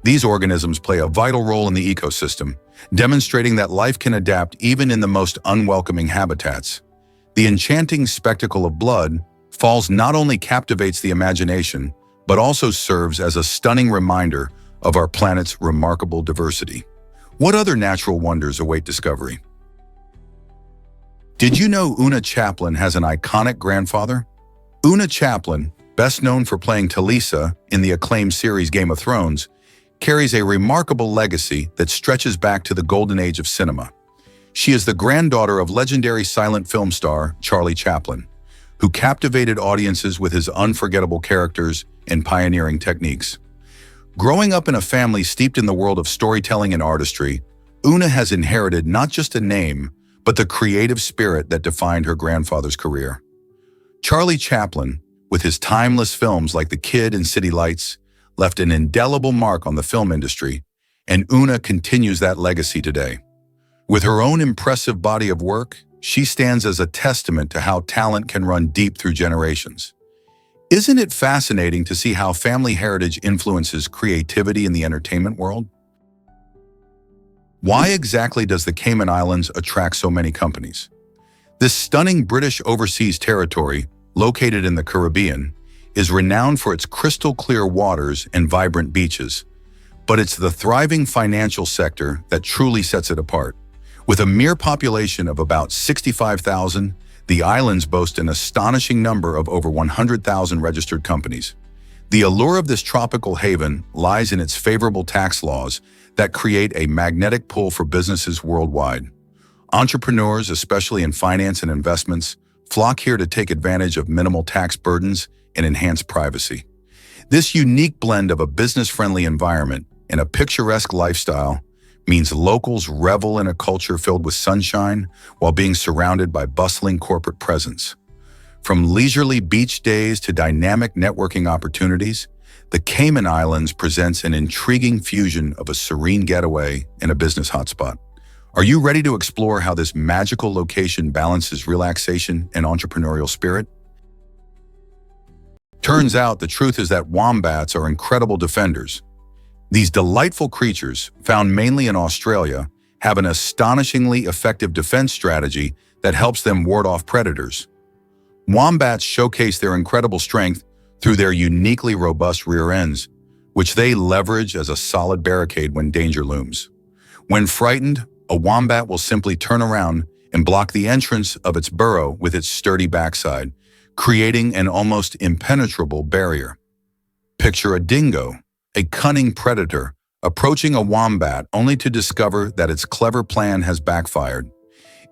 These organisms play a vital role in the ecosystem, demonstrating that life can adapt even in the most unwelcoming habitats. The enchanting spectacle of blood falls not only captivates the imagination, but also serves as a stunning reminder of our planet's remarkable diversity. What other natural wonders await discovery? Did you know Una Chaplin has an iconic grandfather? Una Chaplin, best known for playing Talisa in the acclaimed series Game of Thrones, carries a remarkable legacy that stretches back to the golden age of cinema. She is the granddaughter of legendary silent film star Charlie Chaplin, who captivated audiences with his unforgettable characters and pioneering techniques. Growing up in a family steeped in the world of storytelling and artistry, Una has inherited not just a name, but the creative spirit that defined her grandfather's career. Charlie Chaplin, with his timeless films like The Kid and City Lights, left an indelible mark on the film industry, and Una continues that legacy today. With her own impressive body of work, she stands as a testament to how talent can run deep through generations. Isn't it fascinating to see how family heritage influences creativity in the entertainment world? Why exactly does the Cayman Islands attract so many companies? This stunning British overseas territory, located in the Caribbean, is renowned for its crystal-clear waters and vibrant beaches. But it's the thriving financial sector that truly sets it apart. With a mere population of about 65,000, the islands boast an astonishing number of over 100,000 registered companies. The allure of this tropical haven lies in its favorable tax laws that create a magnetic pull for businesses worldwide. Entrepreneurs, especially in finance and investments, flock here to take advantage of minimal tax burdens and enhanced privacy. This unique blend of a business-friendly environment and a picturesque lifestyle means locals revel in a culture filled with sunshine while being surrounded by bustling corporate presence. From leisurely beach days to dynamic networking opportunities, the Cayman Islands presents an intriguing fusion of a serene getaway and a business hotspot. Are you ready to explore how this magical location balances relaxation and entrepreneurial spirit? Turns out the truth is that wombats are incredible defenders. These delightful creatures, found mainly in Australia, have an astonishingly effective defense strategy that helps them ward off predators. Wombats showcase their incredible strength through their uniquely robust rear ends, which they leverage as a solid barricade when danger looms. When frightened, a wombat will simply turn around and block the entrance of its burrow with its sturdy backside, creating an almost impenetrable barrier. Picture a dingo, a cunning predator, approaching a wombat only to discover that its clever plan has backfired.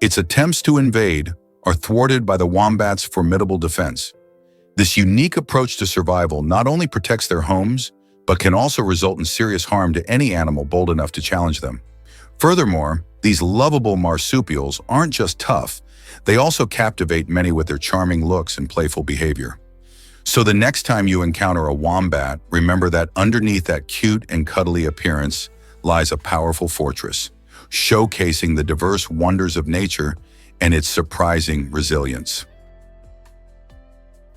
Its attempts to invade are thwarted by the wombat's formidable defense. This unique approach to survival not only protects their homes, but can also result in serious harm to any animal bold enough to challenge them. Furthermore, these lovable marsupials aren't just tough, they also captivate many with their charming looks and playful behavior. So the next time you encounter a wombat, remember that underneath that cute and cuddly appearance lies a powerful fortress, showcasing the diverse wonders of nature and its surprising resilience.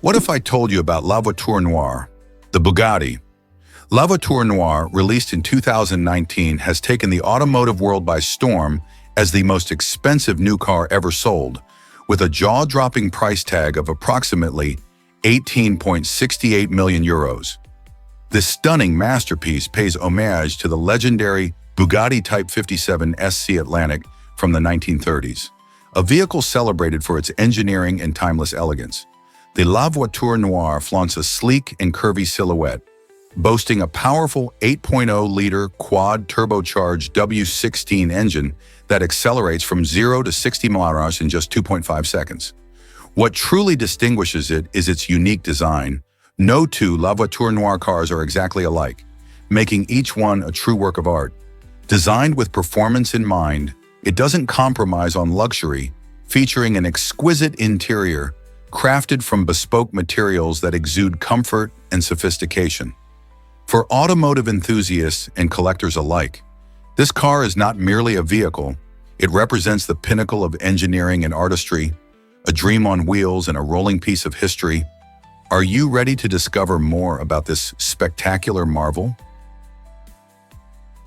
What if I told you about La Voiture Noire, the Bugatti? La Voiture Noire, released in 2019, has taken the automotive world by storm as the most expensive new car ever sold, with a jaw-dropping price tag of approximately 18.68 million euros. This stunning masterpiece pays homage to the legendary Bugatti Type 57 SC Atlantic from the 1930s, a vehicle celebrated for its engineering and timeless elegance. The La Voiture Noire flaunts a sleek and curvy silhouette, boasting a powerful 8.0-liter quad-turbocharged W16 engine that accelerates from 0 to 60 miles in just 2.5 seconds. What truly distinguishes it is its unique design. No two La Voiture Noire cars are exactly alike, making each one a true work of art. Designed with performance in mind, it doesn't compromise on luxury, featuring an exquisite interior crafted from bespoke materials that exude comfort and sophistication. For automotive enthusiasts and collectors alike, this car is not merely a vehicle, it represents the pinnacle of engineering and artistry, a dream on wheels and a rolling piece of history. Are you ready to discover more about this spectacular marvel?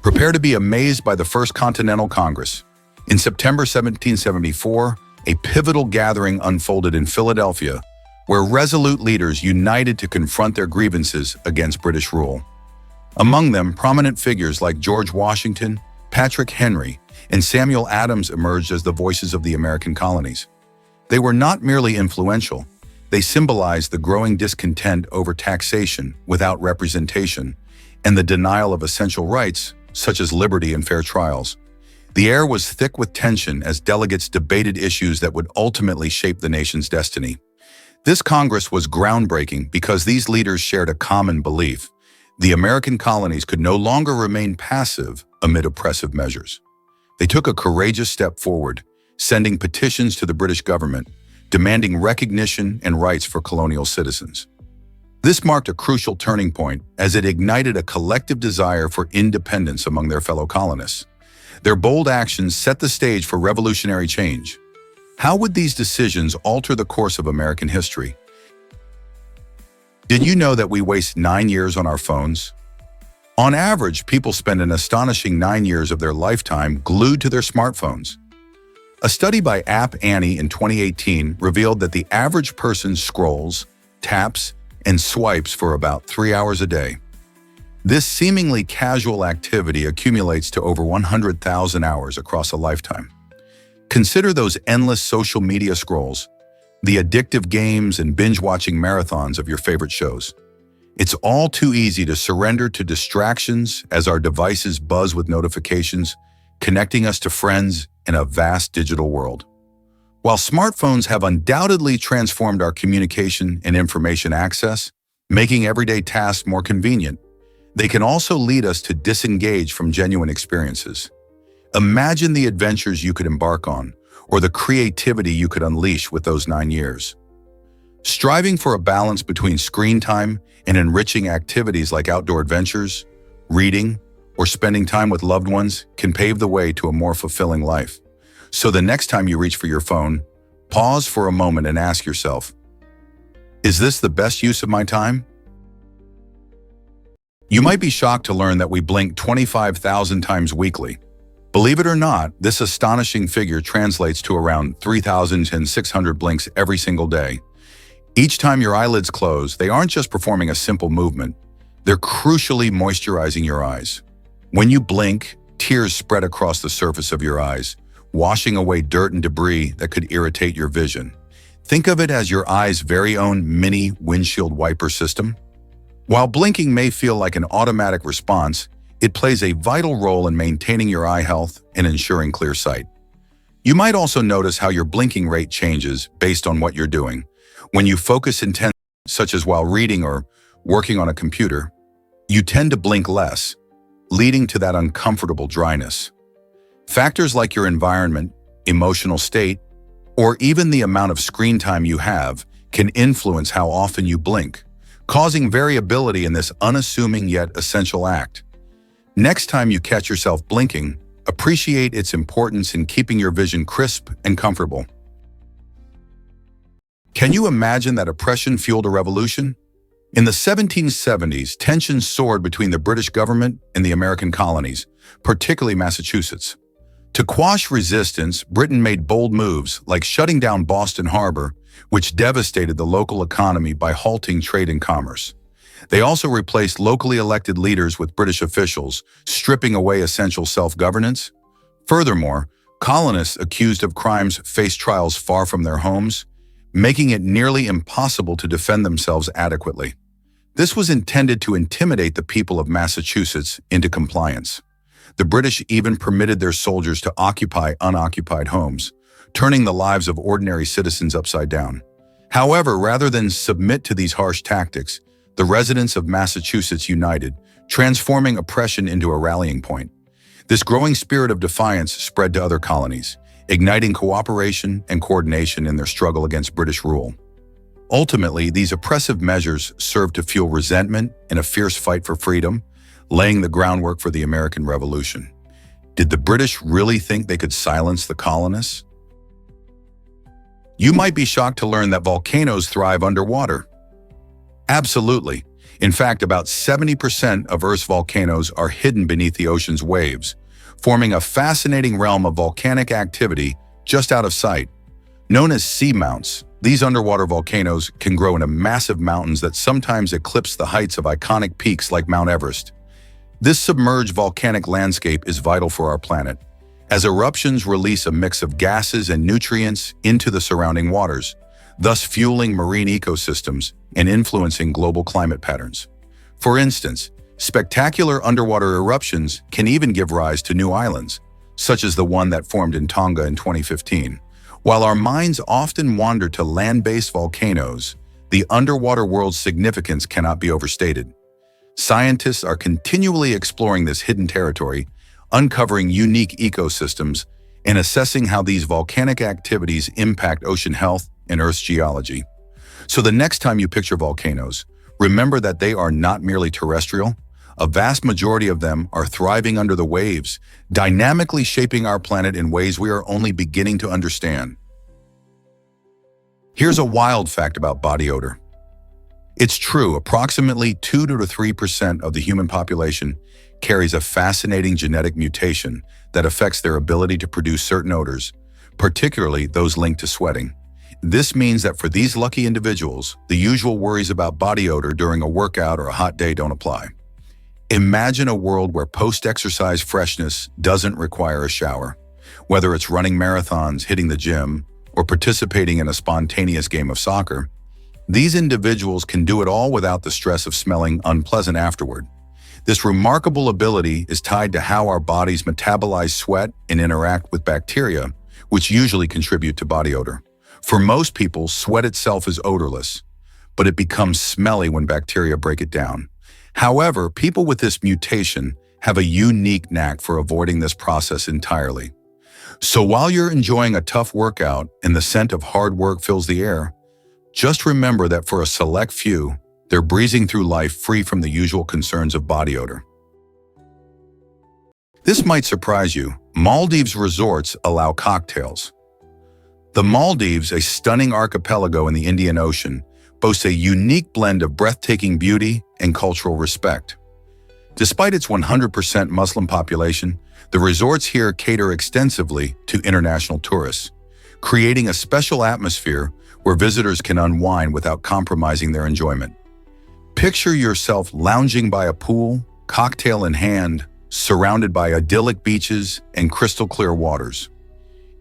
Prepare to be amazed by the First Continental Congress. In September 1774, a pivotal gathering unfolded in Philadelphia, where resolute leaders united to confront their grievances against British rule. Among them, prominent figures like George Washington, Patrick Henry, and Samuel Adams emerged as the voices of the American colonies. They were not merely influential, they symbolized the growing discontent over taxation without representation and the denial of essential rights, such as liberty and fair trials. The air was thick with tension as delegates debated issues that would ultimately shape the nation's destiny. This Congress was groundbreaking because these leaders shared a common belief: the American colonies could no longer remain passive amid oppressive measures. They took a courageous step forward, sending petitions to the British government, demanding recognition and rights for colonial citizens. This marked a crucial turning point as it ignited a collective desire for independence among their fellow colonists. Their bold actions set the stage for revolutionary change. How would these decisions alter the course of American history? Did you know that we waste 9 years on our phones? On average, people spend an astonishing 9 years of their lifetime glued to their smartphones. A study by App Annie in 2018 revealed that the average person scrolls, taps, and swipes for about 3 hours a day. This seemingly casual activity accumulates to over 100,000 hours across a lifetime. Consider those endless social media scrolls, the addictive games and binge-watching marathons of your favorite shows. It's all too easy to surrender to distractions as our devices buzz with notifications, connecting us to friends in a vast digital world. While smartphones have undoubtedly transformed our communication and information access, making everyday tasks more convenient, they can also lead us to disengage from genuine experiences. Imagine the adventures you could embark on, or the creativity you could unleash with those 9 years. Striving for a balance between screen time and enriching activities like outdoor adventures, reading, or spending time with loved ones can pave the way to a more fulfilling life. So the next time you reach for your phone, pause for a moment and ask yourself, is this the best use of my time? You might be shocked to learn that we blink 25,000 times weekly. Believe it or not, this astonishing figure translates to around 3,600 blinks every single day. Each time your eyelids close, they aren't just performing a simple movement, they're crucially moisturizing your eyes. When you blink, tears spread across the surface of your eyes, washing away dirt and debris that could irritate your vision. Think of it as your eye's very own mini windshield wiper system. While blinking may feel like an automatic response, it plays a vital role in maintaining your eye health and ensuring clear sight. You might also notice how your blinking rate changes based on what you're doing. When you focus intently, such as while reading or working on a computer, you tend to blink less, leading to that uncomfortable dryness. Factors like your environment, emotional state, or even the amount of screen time you have can influence how often you blink, causing variability in this unassuming yet essential act. Next time you catch yourself blinking, appreciate its importance in keeping your vision crisp and comfortable. Can you imagine that oppression fueled a revolution? In the 1770s, tensions soared between the British government and the American colonies, particularly Massachusetts. To quash resistance, Britain made bold moves like shutting down Boston Harbor, which devastated the local economy by halting trade and commerce. They also replaced locally elected leaders with British officials, stripping away essential self-governance. Furthermore, colonists accused of crimes faced trials far from their homes, making it nearly impossible to defend themselves adequately. This was intended to intimidate the people of Massachusetts into compliance. The British even permitted their soldiers to occupy unoccupied homes, turning the lives of ordinary citizens upside down. However, rather than submit to these harsh tactics, the residents of Massachusetts united, transforming oppression into a rallying point. This growing spirit of defiance spread to other colonies, igniting cooperation and coordination in their struggle against British rule. Ultimately, these oppressive measures served to fuel resentment in a fierce fight for freedom, laying the groundwork for the American Revolution. Did the British really think they could silence the colonists? You might be shocked to learn that volcanoes thrive underwater. Absolutely. In fact, about 70% of Earth's volcanoes are hidden beneath the ocean's waves, forming a fascinating realm of volcanic activity just out of sight. Known as seamounts, these underwater volcanoes can grow into massive mountains that sometimes eclipse the heights of iconic peaks like Mount Everest. This submerged volcanic landscape is vital for our planet, as eruptions release a mix of gases and nutrients into the surrounding waters, thus fueling marine ecosystems and influencing global climate patterns. For instance, spectacular underwater eruptions can even give rise to new islands, such as the one that formed in Tonga in 2015. While our minds often wander to land-based volcanoes, the underwater world's significance cannot be overstated. Scientists are continually exploring this hidden territory, uncovering unique ecosystems, and assessing how these volcanic activities impact ocean health and Earth's geology. So the next time you picture volcanoes, remember that they are not merely terrestrial. A vast majority of them are thriving under the waves, dynamically shaping our planet in ways we are only beginning to understand. Here's a wild fact about body odor. It's true, approximately 2 to 3% of the human population carries a fascinating genetic mutation that affects their ability to produce certain odors, particularly those linked to sweating. This means that for these lucky individuals, the usual worries about body odor during a workout or a hot day don't apply. Imagine a world where post-exercise freshness doesn't require a shower. Whether it's running marathons, hitting the gym, or participating in a spontaneous game of soccer, these individuals can do it all without the stress of smelling unpleasant afterward. This remarkable ability is tied to how our bodies metabolize sweat and interact with bacteria, which usually contribute to body odor. For most people, sweat itself is odorless, but it becomes smelly when bacteria break it down. However, people with this mutation have a unique knack for avoiding this process entirely. So while you're enjoying a tough workout and the scent of hard work fills the air, just remember that for a select few, they're breezing through life free from the usual concerns of body odor. This might surprise you. Maldives resorts allow cocktails. The Maldives, a stunning archipelago in the Indian Ocean, boasts a unique blend of breathtaking beauty and cultural respect. Despite its 100% Muslim population, the resorts here cater extensively to international tourists, creating a special atmosphere where visitors can unwind without compromising their enjoyment. Picture yourself lounging by a pool, cocktail in hand, surrounded by idyllic beaches and crystal-clear waters.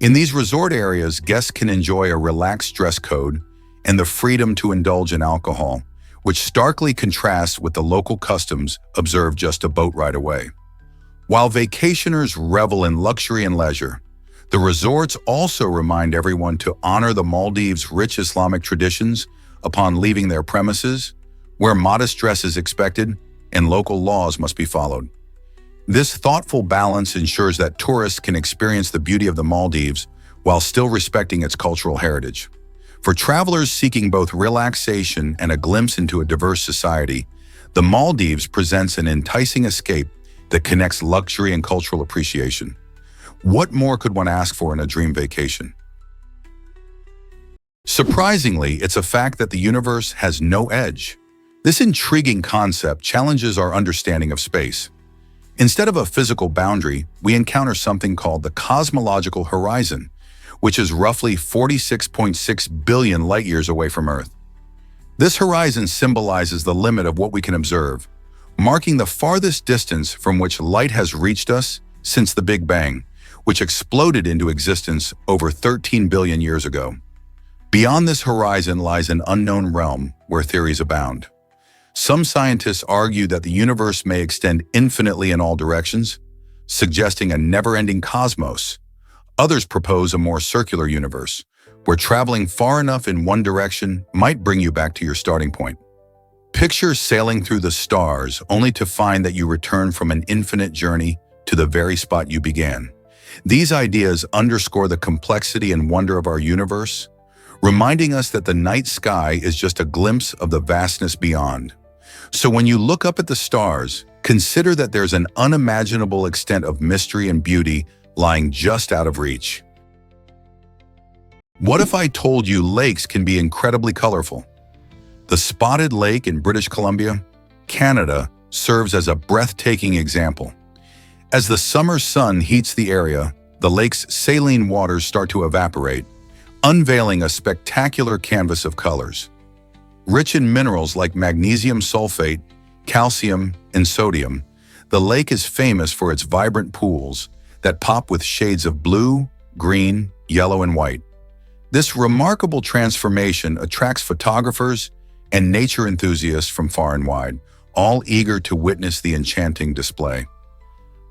In these resort areas, guests can enjoy a relaxed dress code and the freedom to indulge in alcohol, which starkly contrasts with the local customs observed just a boat ride away. While vacationers revel in luxury and leisure, the resorts also remind everyone to honor the Maldives' rich Islamic traditions upon leaving their premises, where modest dress is expected and local laws must be followed. This thoughtful balance ensures that tourists can experience the beauty of the Maldives while still respecting its cultural heritage. For travelers seeking both relaxation and a glimpse into a diverse society, the Maldives presents an enticing escape that connects luxury and cultural appreciation. What more could one ask for in a dream vacation? Surprisingly, it's a fact that the universe has no edge. This intriguing concept challenges our understanding of space. Instead of a physical boundary, we encounter something called the cosmological horizon, which is roughly 46.6 billion light-years away from Earth. This horizon symbolizes the limit of what we can observe, marking the farthest distance from which light has reached us since the Big Bang, which exploded into existence over 13 billion years ago. Beyond this horizon lies an unknown realm where theories abound. Some scientists argue that the universe may extend infinitely in all directions, suggesting a never-ending cosmos. Others propose a more circular universe, where traveling far enough in one direction might bring you back to your starting point. Picture sailing through the stars only to find that you return from an infinite journey to the very spot you began. These ideas underscore the complexity and wonder of our universe, reminding us that the night sky is just a glimpse of the vastness beyond. So when you look up at the stars, consider that there's an unimaginable extent of mystery and beauty lying just out of reach. What if I told you lakes can be incredibly colorful? The Spotted Lake in British Columbia, Canada, serves as a breathtaking example. As the summer sun heats the area, the lake's saline waters start to evaporate, unveiling a spectacular canvas of colors. Rich in minerals like magnesium sulfate, calcium, and sodium, the lake is famous for its vibrant pools that pop with shades of blue, green, yellow, and white. This remarkable transformation attracts photographers and nature enthusiasts from far and wide, all eager to witness the enchanting display.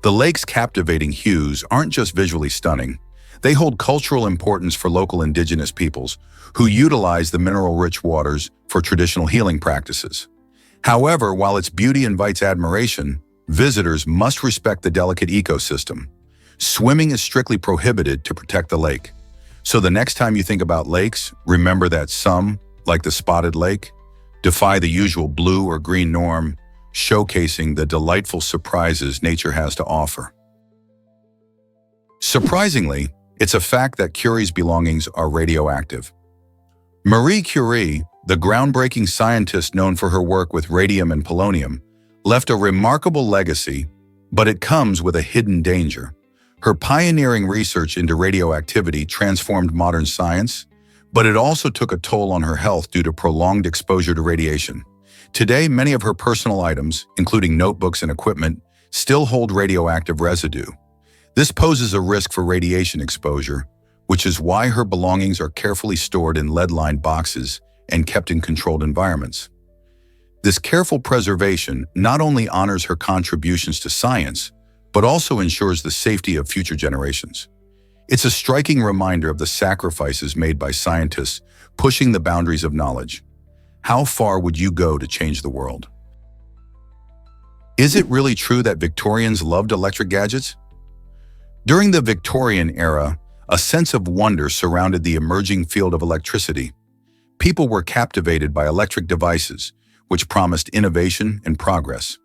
The lake's captivating hues aren't just visually stunning. They hold cultural importance for local indigenous peoples who utilize the mineral-rich waters for traditional healing practices. However, while its beauty invites admiration, visitors must respect the delicate ecosystem. Swimming is strictly prohibited to protect the lake. So the next time you think about lakes, remember that some, like the Spotted Lake, defy the usual blue or green norm, showcasing the delightful surprises nature has to offer. Surprisingly, it's a fact that Curie's belongings are radioactive. Marie Curie, the groundbreaking scientist known for her work with radium and polonium, left a remarkable legacy, but it comes with a hidden danger. Her pioneering research into radioactivity transformed modern science, but it also took a toll on her health due to prolonged exposure to radiation. Today, many of her personal items, including notebooks and equipment, still hold radioactive residue. This poses a risk for radiation exposure, which is why her belongings are carefully stored in lead-lined boxes and kept in controlled environments. This careful preservation not only honors her contributions to science, but also ensures the safety of future generations. It's a striking reminder of the sacrifices made by scientists pushing the boundaries of knowledge. How far would you go to change the world? Is it really true that Victorians loved electric gadgets? During the Victorian era, a sense of wonder surrounded the emerging field of electricity. People were captivated by electric devices, which promised innovation and progress.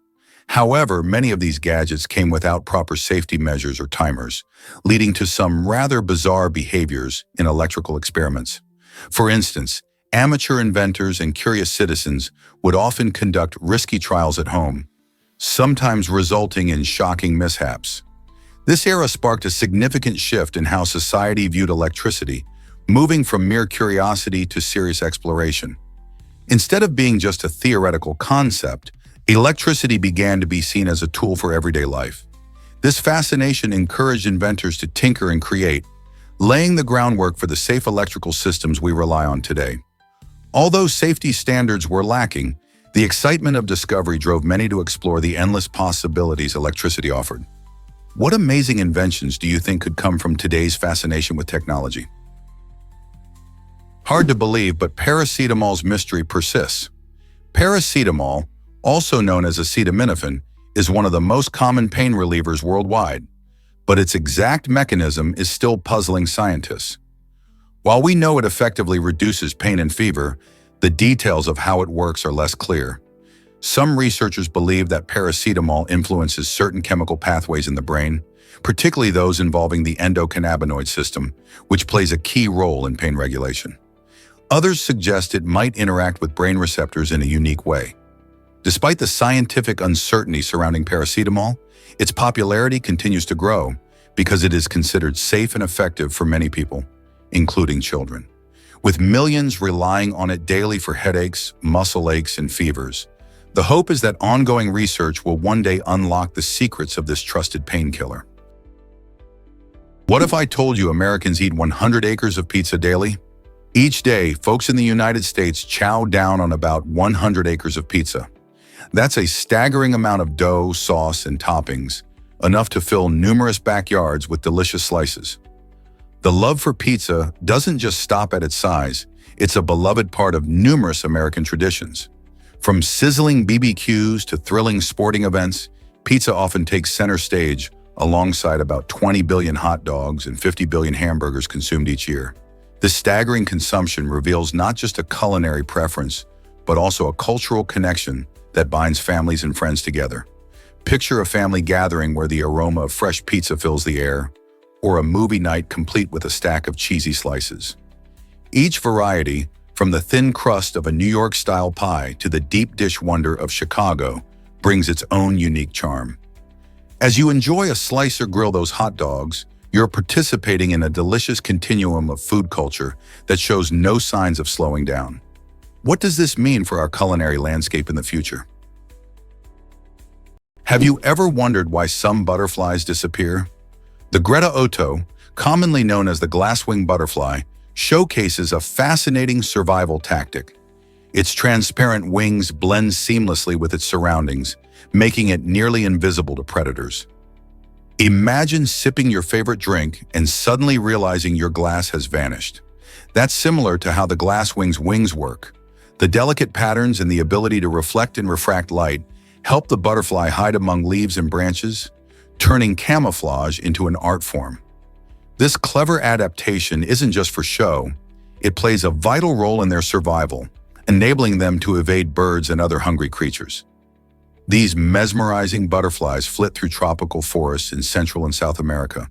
However, many of these gadgets came without proper safety measures or timers, leading to some rather bizarre behaviors in electrical experiments. For instance, amateur inventors and curious citizens would often conduct risky trials at home, sometimes resulting in shocking mishaps. This era sparked a significant shift in how society viewed electricity, moving from mere curiosity to serious exploration. Instead of being just a theoretical concept, electricity began to be seen as a tool for everyday life. This fascination encouraged inventors to tinker and create, laying the groundwork for the safe electrical systems we rely on today. Although safety standards were lacking, the excitement of discovery drove many to explore the endless possibilities electricity offered. What amazing inventions do you think could come from today's fascination with technology? Hard to believe, but paracetamol's mystery persists. Paracetamol, also known as acetaminophen, is one of the most common pain relievers worldwide, but its exact mechanism is still puzzling scientists. While we know it effectively reduces pain and fever, the details of how it works are less clear. Some researchers believe that paracetamol influences certain chemical pathways in the brain, particularly those involving the endocannabinoid system, which plays a key role in pain regulation. Others suggest it might interact with brain receptors in a unique way. Despite the scientific uncertainty surrounding paracetamol, its popularity continues to grow because it is considered safe and effective for many people, including children. With millions relying on it daily for headaches, muscle aches, and fevers, the hope is that ongoing research will one day unlock the secrets of this trusted painkiller. What if I told you Americans eat 100 acres of pizza daily? Each day, folks in the United States chow down on about 100 acres of pizza. That's a staggering amount of dough, sauce, and toppings, enough to fill numerous backyards with delicious slices. The love for pizza doesn't just stop at its size, it's a beloved part of numerous American traditions. From sizzling BBQs to thrilling sporting events, pizza often takes center stage alongside about 20 billion hot dogs and 50 billion hamburgers consumed each year. This staggering consumption reveals not just a culinary preference, but also a cultural connection that binds families and friends together. Picture a family gathering where the aroma of fresh pizza fills the air, or a movie night complete with a stack of cheesy slices. Each variety, from the thin crust of a New York-style pie to the deep dish wonder of Chicago, brings its own unique charm. As you enjoy a slice or grill those hot dogs, you're participating in a delicious continuum of food culture that shows no signs of slowing down. What does this mean for our culinary landscape in the future? Have you ever wondered why some butterflies disappear? The Greta Otto, commonly known as the glasswing butterfly, showcases a fascinating survival tactic. Its transparent wings blend seamlessly with its surroundings, making it nearly invisible to predators. Imagine sipping your favorite drink and suddenly realizing your glass has vanished. That's similar to how the glasswing's wings work. The delicate patterns and the ability to reflect and refract light help the butterfly hide among leaves and branches, turning camouflage into an art form. This clever adaptation isn't just for show, it plays a vital role in their survival, enabling them to evade birds and other hungry creatures. These mesmerizing butterflies flit through tropical forests in Central and South America,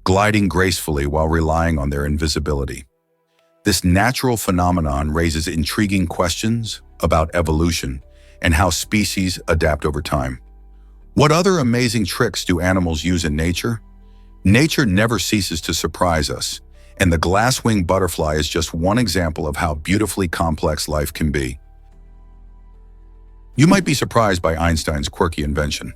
gliding gracefully while relying on their invisibility. This natural phenomenon raises intriguing questions about evolution and how species adapt over time. What other amazing tricks do animals use in nature? Nature never ceases to surprise us, and the glasswing butterfly is just one example of how beautifully complex life can be. You might be surprised by Einstein's quirky invention.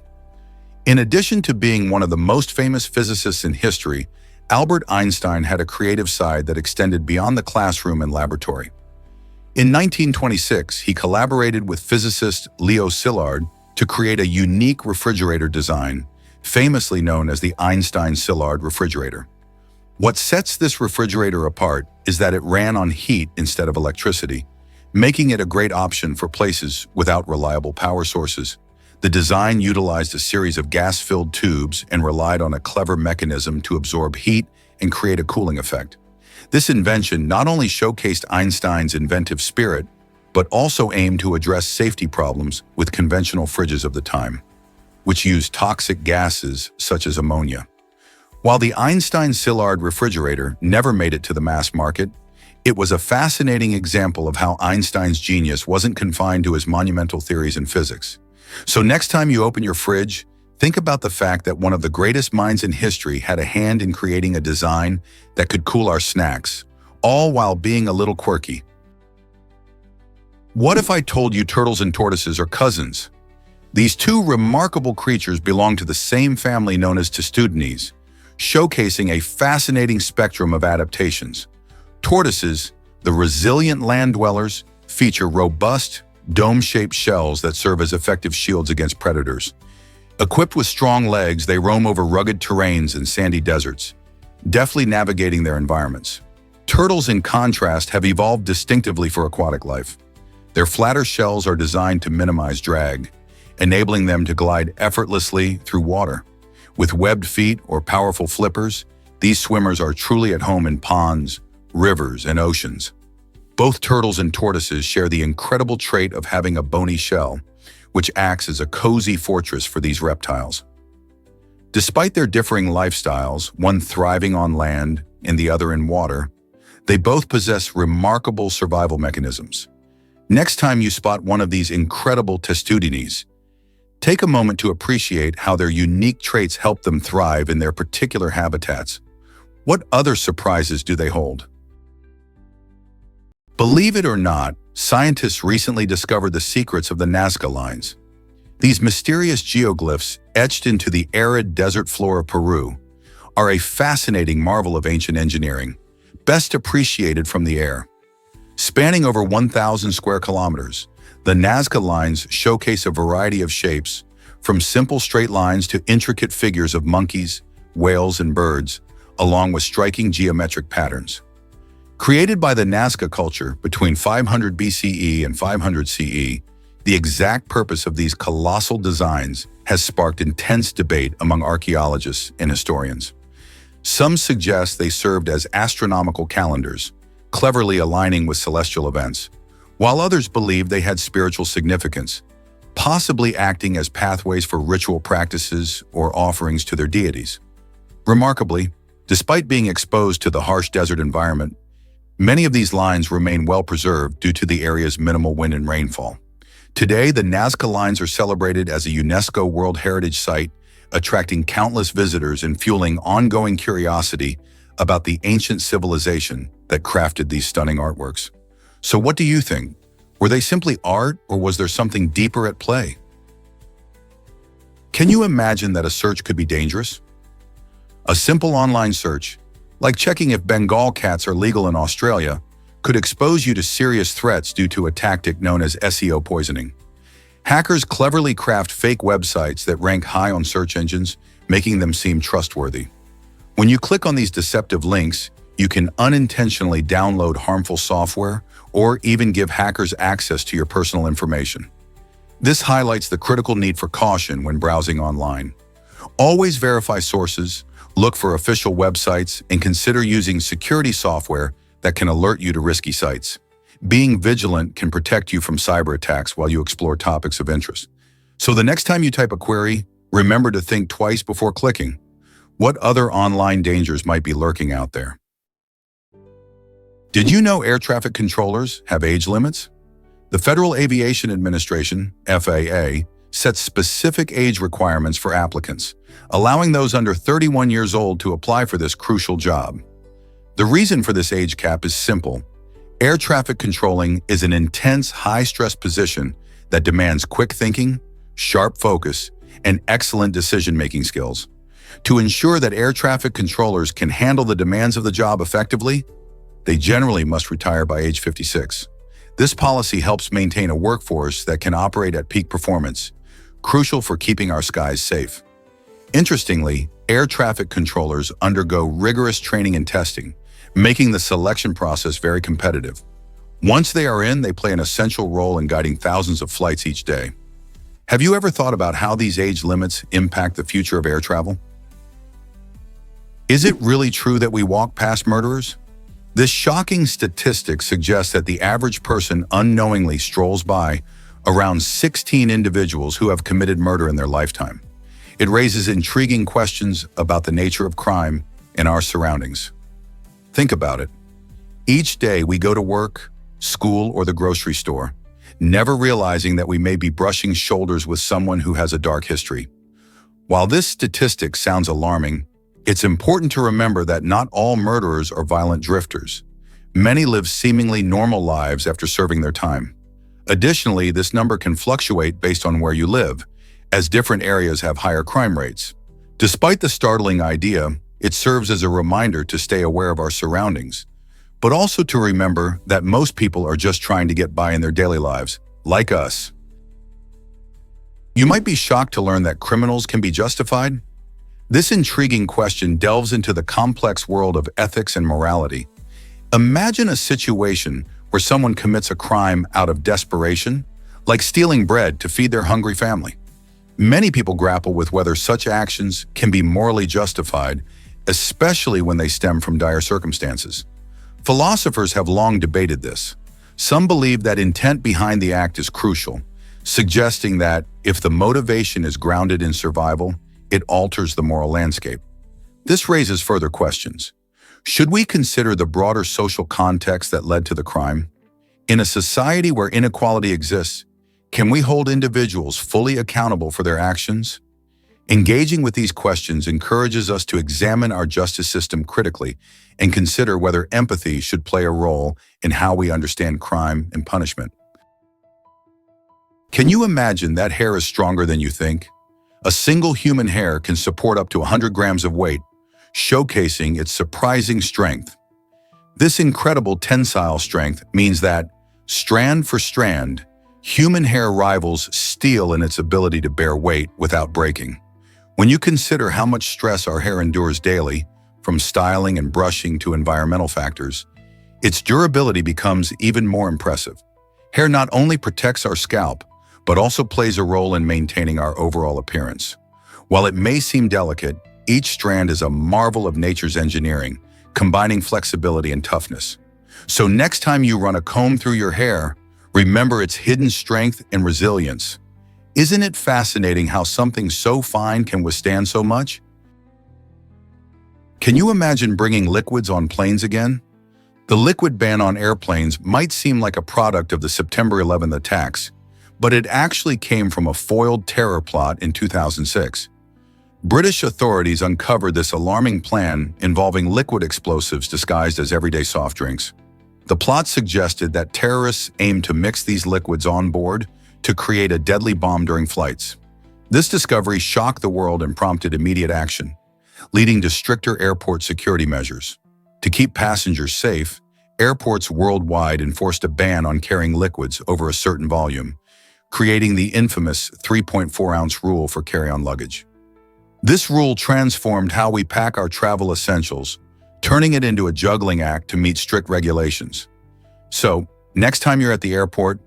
In addition to being one of the most famous physicists in history, Albert Einstein had a creative side that extended beyond the classroom and laboratory. In 1926, he collaborated with physicist Leo Szilard to create a unique refrigerator design, famously known as the Einstein-Szilard refrigerator. What sets this refrigerator apart is that it ran on heat instead of electricity, making it a great option for places without reliable power sources. The design utilized a series of gas-filled tubes and relied on a clever mechanism to absorb heat and create a cooling effect. This invention not only showcased Einstein's inventive spirit, but also aimed to address safety problems with conventional fridges of the time, which used toxic gases such as ammonia. While the Einstein-Szilard refrigerator never made it to the mass market, it was a fascinating example of how Einstein's genius wasn't confined to his monumental theories in physics. So next time you open your fridge, think about the fact that one of the greatest minds in history had a hand in creating a design that could cool our snacks, all while being a little quirky. What if I told you turtles and tortoises are cousins? These two remarkable creatures belong to the same family known as Testudines, showcasing a fascinating spectrum of adaptations. Tortoises, the resilient land dwellers, feature robust, dome-shaped shells that serve as effective shields against predators. Equipped with strong legs, they roam over rugged terrains and sandy deserts, deftly navigating their environments. Turtles, in contrast, have evolved distinctively for aquatic life. Their flatter shells are designed to minimize drag, enabling them to glide effortlessly through water. With webbed feet or powerful flippers, these swimmers are truly at home in ponds, rivers, and oceans. Both turtles and tortoises share the incredible trait of having a bony shell, which acts as a cozy fortress for these reptiles. Despite their differing lifestyles, one thriving on land and the other in water, they both possess remarkable survival mechanisms. Next time you spot one of these incredible Testudines, take a moment to appreciate how their unique traits help them thrive in their particular habitats. What other surprises do they hold? Believe it or not, scientists recently discovered the secrets of the Nazca lines. These mysterious geoglyphs etched into the arid desert floor of Peru are a fascinating marvel of ancient engineering, best appreciated from the air. Spanning over 1,000 square kilometers, the Nazca lines showcase a variety of shapes, from simple straight lines to intricate figures of monkeys, whales, and birds, along with striking geometric patterns. Created by the Nazca culture between 500 BCE and 500 CE, the exact purpose of these colossal designs has sparked intense debate among archaeologists and historians. Some suggest they served as astronomical calendars, cleverly aligning with celestial events, while others believe they had spiritual significance, possibly acting as pathways for ritual practices or offerings to their deities. Remarkably, despite being exposed to the harsh desert environment, many of these lines remain well preserved due to the area's minimal wind and rainfall. Today, the Nazca lines are celebrated as a UNESCO World Heritage Site, attracting countless visitors and fueling ongoing curiosity about the ancient civilization that crafted these stunning artworks. So what do you think? Were they simply art, or was there something deeper at play? Can you imagine that a search could be dangerous? A simple online search, like checking if Bengal cats are legal in Australia, could expose you to serious threats due to a tactic known as SEO poisoning. Hackers cleverly craft fake websites that rank high on search engines, making them seem trustworthy. When you click on these deceptive links, you can unintentionally download harmful software or even give hackers access to your personal information. This highlights the critical need for caution when browsing online. Always verify sources, look for official websites, and consider using security software that can alert you to risky sites. Being vigilant can protect you from cyber attacks while you explore topics of interest. So the next time you type a query, remember to think twice before clicking. What other online dangers might be lurking out there? Did you know air traffic controllers have age limits? The Federal Aviation Administration, FAA, sets specific age requirements for applicants, allowing those under 31 years old to apply for this crucial job. The reason for this age cap is simple. Air traffic controlling is an intense, high-stress position that demands quick thinking, sharp focus, and excellent decision-making skills. To ensure that air traffic controllers can handle the demands of the job effectively, they generally must retire by age 56. This policy helps maintain a workforce that can operate at peak performance, crucial for keeping our skies safe. Interestingly, air traffic controllers undergo rigorous training and testing, making the selection process very competitive. Once they are in, they play an essential role in guiding thousands of flights each day. Have you ever thought about how these age limits impact the future of air travel? Is it really true that we walk past murderers? This shocking statistic suggests that the average person unknowingly strolls by around 16 individuals who have committed murder in their lifetime. It raises intriguing questions about the nature of crime in our surroundings. Think about it. Each day we go to work, school, or the grocery store, never realizing that we may be brushing shoulders with someone who has a dark history. While this statistic sounds alarming, it's important to remember that not all murderers are violent drifters. Many live seemingly normal lives after serving their time. Additionally, this number can fluctuate based on where you live, as different areas have higher crime rates. Despite the startling idea, it serves as a reminder to stay aware of our surroundings, but also to remember that most people are just trying to get by in their daily lives, like us. You might be shocked to learn that criminals can be justified. This intriguing question delves into the complex world of ethics and morality. Imagine a situation where someone commits a crime out of desperation, like stealing bread to feed their hungry family. Many people grapple with whether such actions can be morally justified, especially when they stem from dire circumstances. Philosophers have long debated this. Some believe that intent behind the act is crucial, suggesting that if the motivation is grounded in survival, it alters the moral landscape. This raises further questions. Should we consider the broader social context that led to the crime? In a society where inequality exists, can we hold individuals fully accountable for their actions? Engaging with these questions encourages us to examine our justice system critically and consider whether empathy should play a role in how we understand crime and punishment. Can you imagine that hair is stronger than you think? A single human hair can support up to 100 grams of weight, showcasing its surprising strength. This incredible tensile strength means that, strand for strand, human hair rivals steel in its ability to bear weight without breaking. When you consider how much stress our hair endures daily, from styling and brushing to environmental factors, its durability becomes even more impressive. Hair not only protects our scalp, but also plays a role in maintaining our overall appearance. While it may seem delicate, each strand is a marvel of nature's engineering, combining flexibility and toughness. So next time you run a comb through your hair, remember its hidden strength and resilience. Isn't it fascinating how something so fine can withstand so much? Can you imagine bringing liquids on planes again? The liquid ban on airplanes might seem like a product of the September 11th attacks, but it actually came from a foiled terror plot in 2006. British authorities uncovered this alarming plan involving liquid explosives disguised as everyday soft drinks. The plot suggested that terrorists aimed to mix these liquids on board to create a deadly bomb during flights. This discovery shocked the world and prompted immediate action, leading to stricter airport security measures. To keep passengers safe, airports worldwide enforced a ban on carrying liquids over a certain volume, creating the infamous 3.4-ounce rule for carry-on luggage. This rule transformed how we pack our travel essentials, turning it into a juggling act to meet strict regulations. So, next time you're at the airport,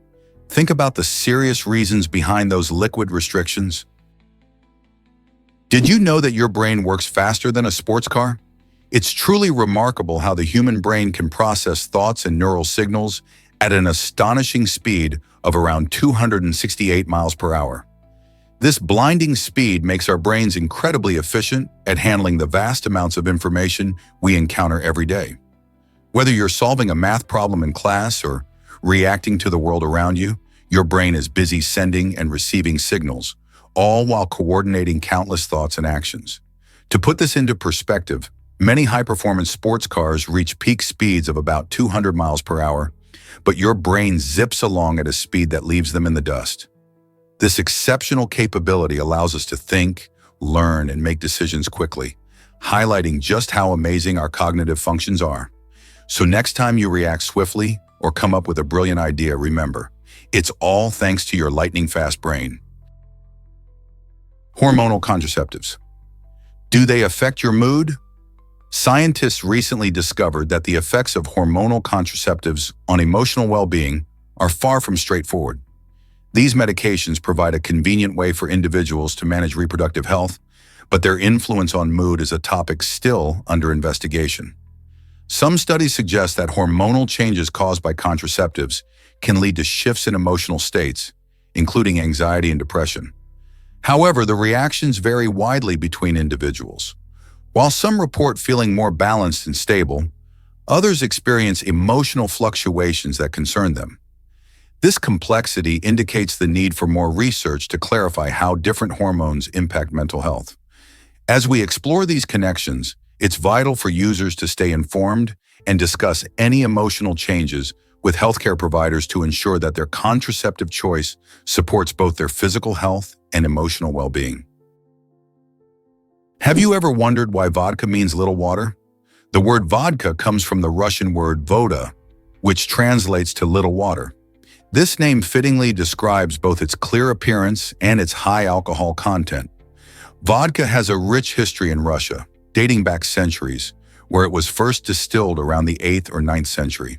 think about the serious reasons behind those liquid restrictions. Did you know that your brain works faster than a sports car? It's truly remarkable how the human brain can process thoughts and neural signals at an astonishing speed of around 268 miles per hour. This blinding speed makes our brains incredibly efficient at handling the vast amounts of information we encounter every day. Whether you're solving a math problem in class or reacting to the world around you, your brain is busy sending and receiving signals, all while coordinating countless thoughts and actions. To put this into perspective, many high-performance sports cars reach peak speeds of about 200 miles per hour, but your brain zips along at a speed that leaves them in the dust. This exceptional capability allows us to think, learn, and make decisions quickly, highlighting just how amazing our cognitive functions are. So next time you react swiftly or come up with a brilliant idea, remember, it's all thanks to your lightning-fast brain. Hormonal contraceptives. Do they affect your mood? Scientists recently discovered that the effects of hormonal contraceptives on emotional well-being are far from straightforward. These medications provide a convenient way for individuals to manage reproductive health, but their influence on mood is a topic still under investigation. Some studies suggest that hormonal changes caused by contraceptives can lead to shifts in emotional states, including anxiety and depression. However, the reactions vary widely between individuals. While some report feeling more balanced and stable, others experience emotional fluctuations that concern them. This complexity indicates the need for more research to clarify how different hormones impact mental health. As we explore these connections, it's vital for users to stay informed and discuss any emotional changes with healthcare providers to ensure that their contraceptive choice supports both their physical health and emotional well-being. Have you ever wondered why vodka means little water? The word vodka comes from the Russian word voda, which translates to little water. This name fittingly describes both its clear appearance and its high alcohol content. Vodka has a rich history in Russia, dating back centuries, where it was first distilled around the 8th or 9th century.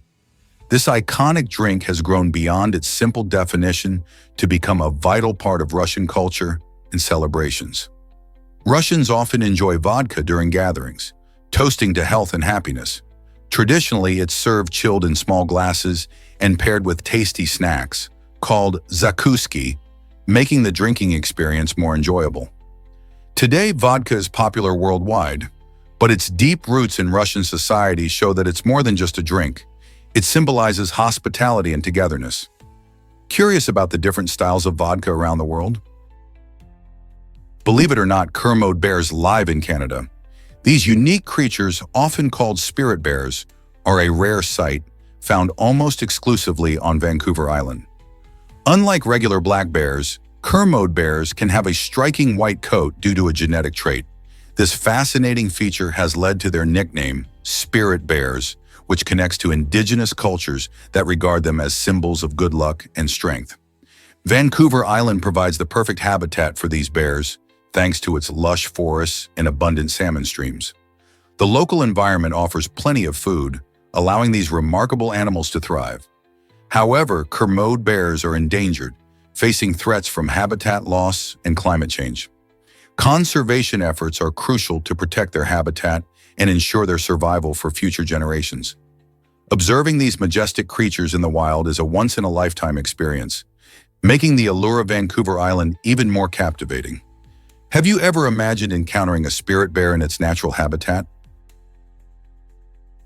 This iconic drink has grown beyond its simple definition to become a vital part of Russian culture and celebrations. Russians often enjoy vodka during gatherings, toasting to health and happiness. Traditionally, it's served chilled in small glasses and paired with tasty snacks, called zakuski, making the drinking experience more enjoyable. Today, vodka is popular worldwide, but its deep roots in Russian society show that it's more than just a drink. It symbolizes hospitality and togetherness. Curious about the different styles of vodka around the world? Believe it or not, Kermode bears live in Canada. These unique creatures, often called spirit bears, are a rare sight, found almost exclusively on Vancouver Island. Unlike regular black bears, Kermode bears can have a striking white coat due to a genetic trait. This fascinating feature has led to their nickname, spirit bears, which connects to indigenous cultures that regard them as symbols of good luck and strength. Vancouver Island provides the perfect habitat for these bears, thanks to its lush forests and abundant salmon streams. The local environment offers plenty of food, allowing these remarkable animals to thrive. However, Kermode bears are endangered, facing threats from habitat loss and climate change. Conservation efforts are crucial to protect their habitat and ensure their survival for future generations. Observing these majestic creatures in the wild is a once-in-a-lifetime experience, making the allure of Vancouver Island even more captivating. Have you ever imagined encountering a spirit bear in its natural habitat?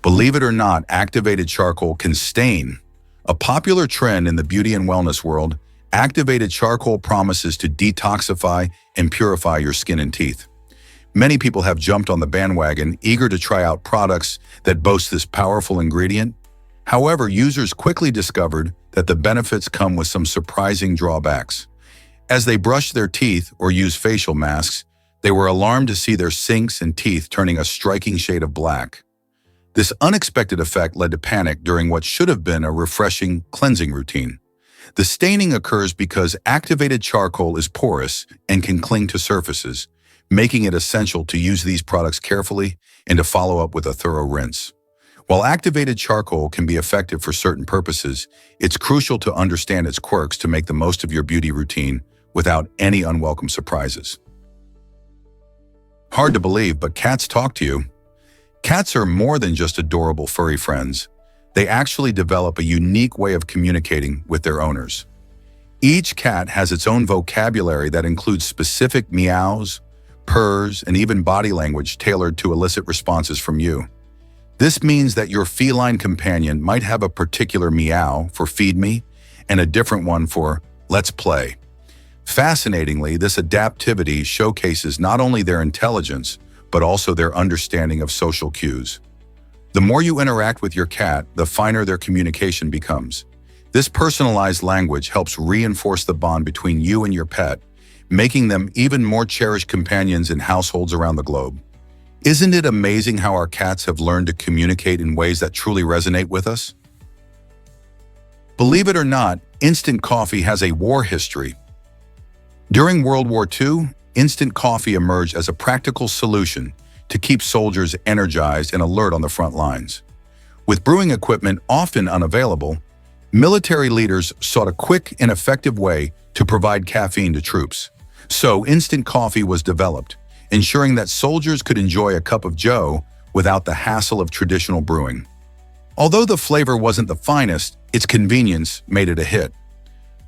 Believe it or not, activated charcoal can stain. A popular trend in the beauty and wellness world, activated charcoal promises to detoxify and purify your skin and teeth. Many people have jumped on the bandwagon, eager to try out products that boast this powerful ingredient. However, users quickly discovered that the benefits come with some surprising drawbacks. As they brushed their teeth or used facial masks, they were alarmed to see their sinks and teeth turning a striking shade of black. This unexpected effect led to panic during what should have been a refreshing cleansing routine. The staining occurs because activated charcoal is porous and can cling to surfaces, making it essential to use these products carefully and to follow up with a thorough rinse. While activated charcoal can be effective for certain purposes, it's crucial to understand its quirks to make the most of your beauty routine without any unwelcome surprises. Hard to believe, but cats talk to you. Cats are more than just adorable furry friends. They actually develop a unique way of communicating with their owners. Each cat has its own vocabulary that includes specific meows, purrs, and even body language tailored to elicit responses from you. This means that your feline companion might have a particular meow for feed me and a different one for let's play. Fascinatingly, this adaptivity showcases not only their intelligence, but also their understanding of social cues. The more you interact with your cat, the finer their communication becomes. This personalized language helps reinforce the bond between you and your pet, making them even more cherished companions in households around the globe. Isn't it amazing how our cats have learned to communicate in ways that truly resonate with us? Believe it or not, instant coffee has a war history. During World War II, instant coffee emerged as a practical solution to keep soldiers energized and alert on the front lines. With brewing equipment often unavailable, military leaders sought a quick and effective way to provide caffeine to troops. So instant coffee was developed, ensuring that soldiers could enjoy a cup of joe without the hassle of traditional brewing. Although the flavor wasn't the finest, its convenience made it a hit.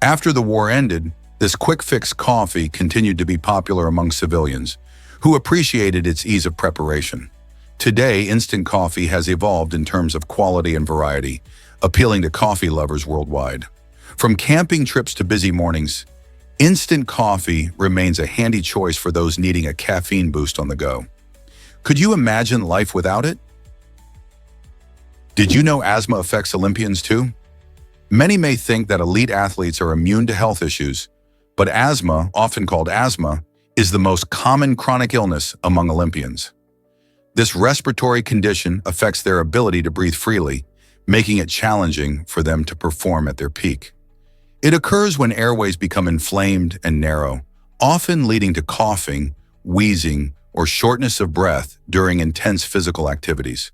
After the war ended, this quick-fix coffee continued to be popular among civilians, who appreciated its ease of preparation. Today, instant coffee has evolved in terms of quality and variety, appealing to coffee lovers worldwide. From camping trips to busy mornings, instant coffee remains a handy choice for those needing a caffeine boost on the go. Could you imagine life without it? Did you know asthma affects Olympians too? Many may think that elite athletes are immune to health issues, but asthma, often called asthma, is the most common chronic illness among Olympians. This respiratory condition affects their ability to breathe freely, making it challenging for them to perform at their peak. It occurs when airways become inflamed and narrow, often leading to coughing, wheezing, or shortness of breath during intense physical activities.